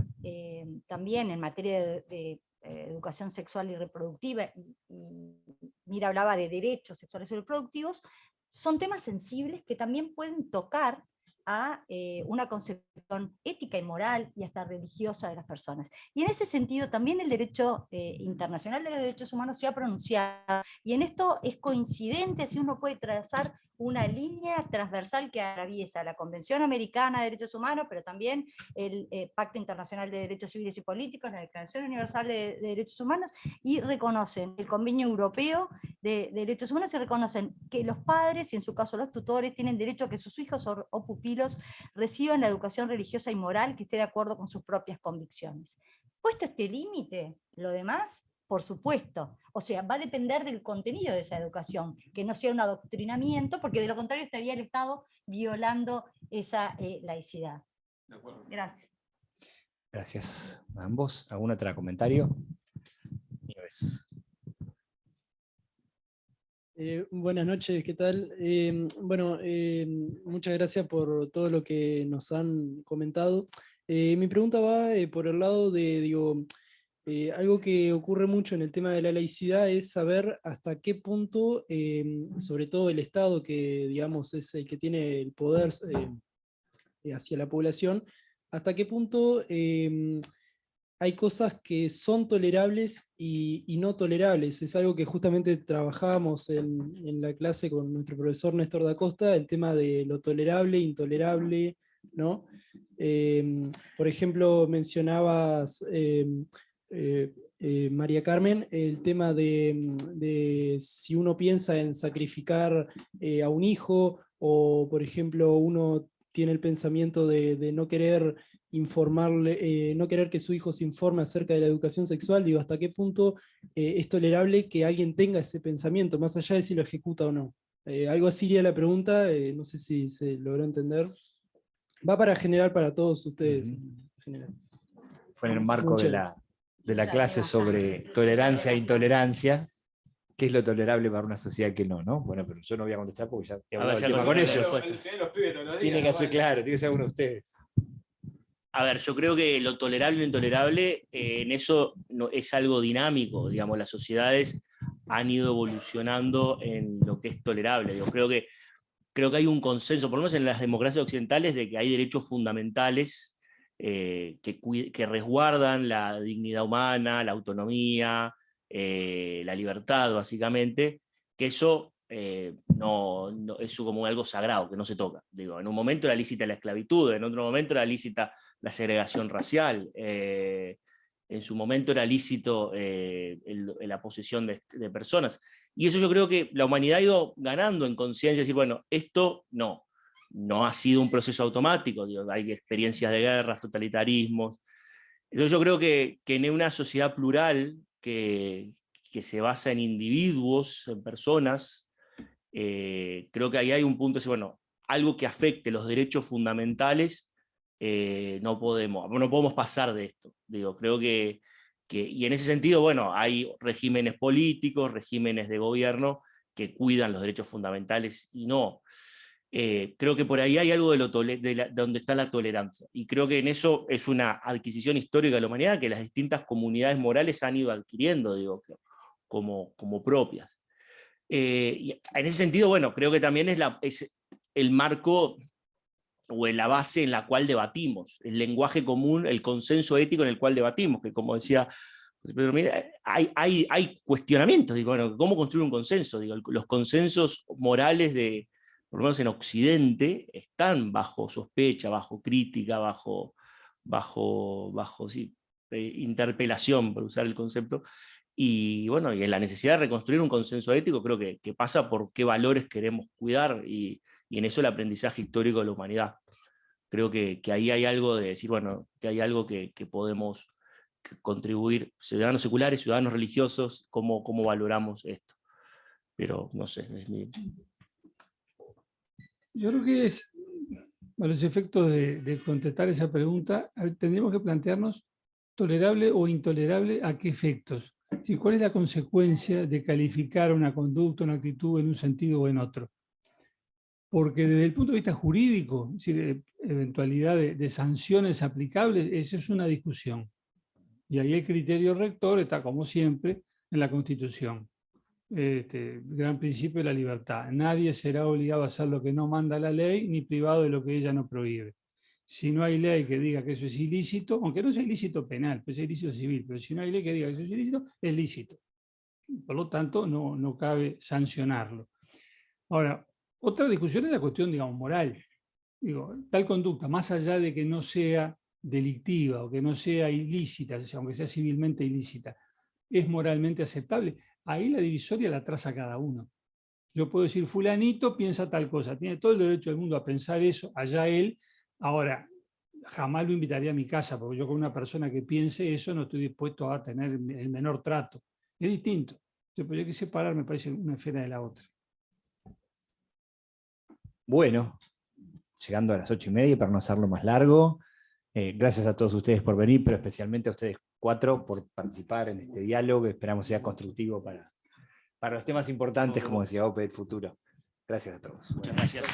también en materia de educación sexual y reproductiva, y Mira hablaba de derechos sexuales y reproductivos, son temas sensibles que también pueden tocar a una concepción ética y moral y hasta religiosa de las personas. Y en ese sentido también el derecho internacional de los derechos humanos se ha pronunciado, y en esto es coincidente, si uno puede trazar una línea transversal que atraviesa la Convención Americana de Derechos Humanos, pero también el Pacto Internacional de Derechos Civiles y Políticos, la Declaración Universal de Derechos Humanos, y reconocen el Convenio Europeo de Derechos Humanos, y reconocen que los padres, y en su caso los tutores, tienen derecho a que sus hijos o pupilos reciban la educación religiosa y moral que esté de acuerdo con sus propias convicciones. Puesto este límite, lo demás, por supuesto, o sea, va a depender del contenido de esa educación, que no sea un adoctrinamiento, porque de lo contrario estaría el Estado violando esa laicidad. Gracias. Gracias a ambos. ¿Algún otro comentario? Buenas noches, ¿qué tal? Muchas gracias por todo lo que nos han comentado. Mi pregunta va por el lado de, algo que ocurre mucho en el tema de la laicidad es saber hasta qué punto, sobre todo el Estado, que digamos es el que tiene el poder hacia la población, hasta qué punto hay cosas que son tolerables y no tolerables. Es algo que justamente trabajábamos en la clase con nuestro profesor Néstor da Costa, el tema de lo tolerable, intolerable, ¿no? Por ejemplo, mencionabas, María Carmen, el tema de si uno piensa en sacrificar a un hijo, o por ejemplo uno tiene el pensamiento de no querer informarle, no querer que su hijo se informe acerca de la educación sexual, digo, hasta qué punto es tolerable que alguien tenga ese pensamiento, más allá de si lo ejecuta o no. Algo así iría la pregunta, no sé si se logró entender. Va para general para todos ustedes. En general. Fue en el marco de la clase sobre tolerancia e intolerancia. ¿Qué es lo tolerable para una sociedad que no? Bueno, pero yo no voy a contestar porque ya he hablado el tema con ellos. Tiene que ser claro, tiene que ser uno de ustedes. A ver, yo creo que lo tolerable e intolerable, en eso no, es algo dinámico. Digamos, las sociedades han ido evolucionando en lo que es tolerable. Digo, creo que hay un consenso, por lo menos en las democracias occidentales, de que hay derechos fundamentales que resguardan la dignidad humana, la autonomía, la libertad, básicamente, que eso no es como algo sagrado, que no se toca. Digo, en un momento era lícita la esclavitud, en otro momento era lícita la segregación racial, en su momento era lícito la posesión de personas. Y eso yo creo que la humanidad ha ido ganando en conciencia, decir, bueno, esto no ha sido un proceso automático, digo, hay experiencias de guerras, totalitarismos. Entonces yo creo que en una sociedad plural que se basa en individuos, en personas, creo que ahí hay un punto de decir, bueno, algo que afecte los derechos fundamentales, no podemos pasar de esto. Digo, creo que y en ese sentido, bueno, hay regímenes políticos, regímenes de gobierno que cuidan los derechos fundamentales y no. Creo que por ahí hay algo de donde está la tolerancia. Y creo que en eso es una adquisición histórica de la humanidad que las distintas comunidades morales han ido adquiriendo, digo, como propias. Y en ese sentido, bueno, creo que también es el marco o en la base en la cual debatimos, el lenguaje común, el consenso ético en el cual debatimos, que como decía Pedro, mira, hay cuestionamientos, digo, bueno, ¿cómo construir un consenso? Digo, los consensos morales por lo menos en Occidente, están bajo sospecha, bajo crítica, bajo interpelación, por usar el concepto, y bueno, y en la necesidad de reconstruir un consenso ético creo que pasa por qué valores queremos cuidar, y en eso el aprendizaje histórico de la humanidad. Creo que ahí hay algo de decir, bueno, que hay algo que podemos contribuir, ciudadanos seculares, ciudadanos religiosos, cómo valoramos esto. Pero no sé, es mi... Yo creo que a los efectos de contestar esa pregunta, tendríamos que plantearnos tolerable o intolerable a qué efectos. ¿Cuál es la consecuencia de calificar una conducta, una actitud en un sentido o en otro? Porque desde el punto de vista jurídico, es decir, eventualidad de sanciones aplicables, esa es una discusión. Y ahí el criterio rector está, como siempre, en la Constitución. Gran principio de la libertad. Nadie será obligado a hacer lo que no manda la ley, ni privado de lo que ella no prohíbe. Si no hay ley que diga que eso es ilícito, aunque no sea ilícito penal, pues es ilícito civil, pero si no hay ley que diga que eso es ilícito, es lícito. Por lo tanto, no cabe sancionarlo. Ahora, otra discusión es la cuestión, digamos, moral. Digo, tal conducta, más allá de que no sea delictiva o que no sea ilícita, aunque sea civilmente ilícita, ¿es moralmente aceptable? Ahí la divisoria la traza cada uno. Yo puedo decir, fulanito piensa tal cosa, tiene todo el derecho del mundo a pensar eso, allá él. Ahora, jamás lo invitaría a mi casa, porque yo con una persona que piense eso no estoy dispuesto a tener el menor trato. Es distinto. Entonces, hay que separar, me parece, una esfera de la otra. Bueno, llegando a las 8:30 para no hacerlo más largo, gracias a todos ustedes por venir, pero especialmente a ustedes 4 por participar en este diálogo. Esperamos sea constructivo para los temas importantes, como decía Ope, del futuro. Gracias a todos. Muchas gracias.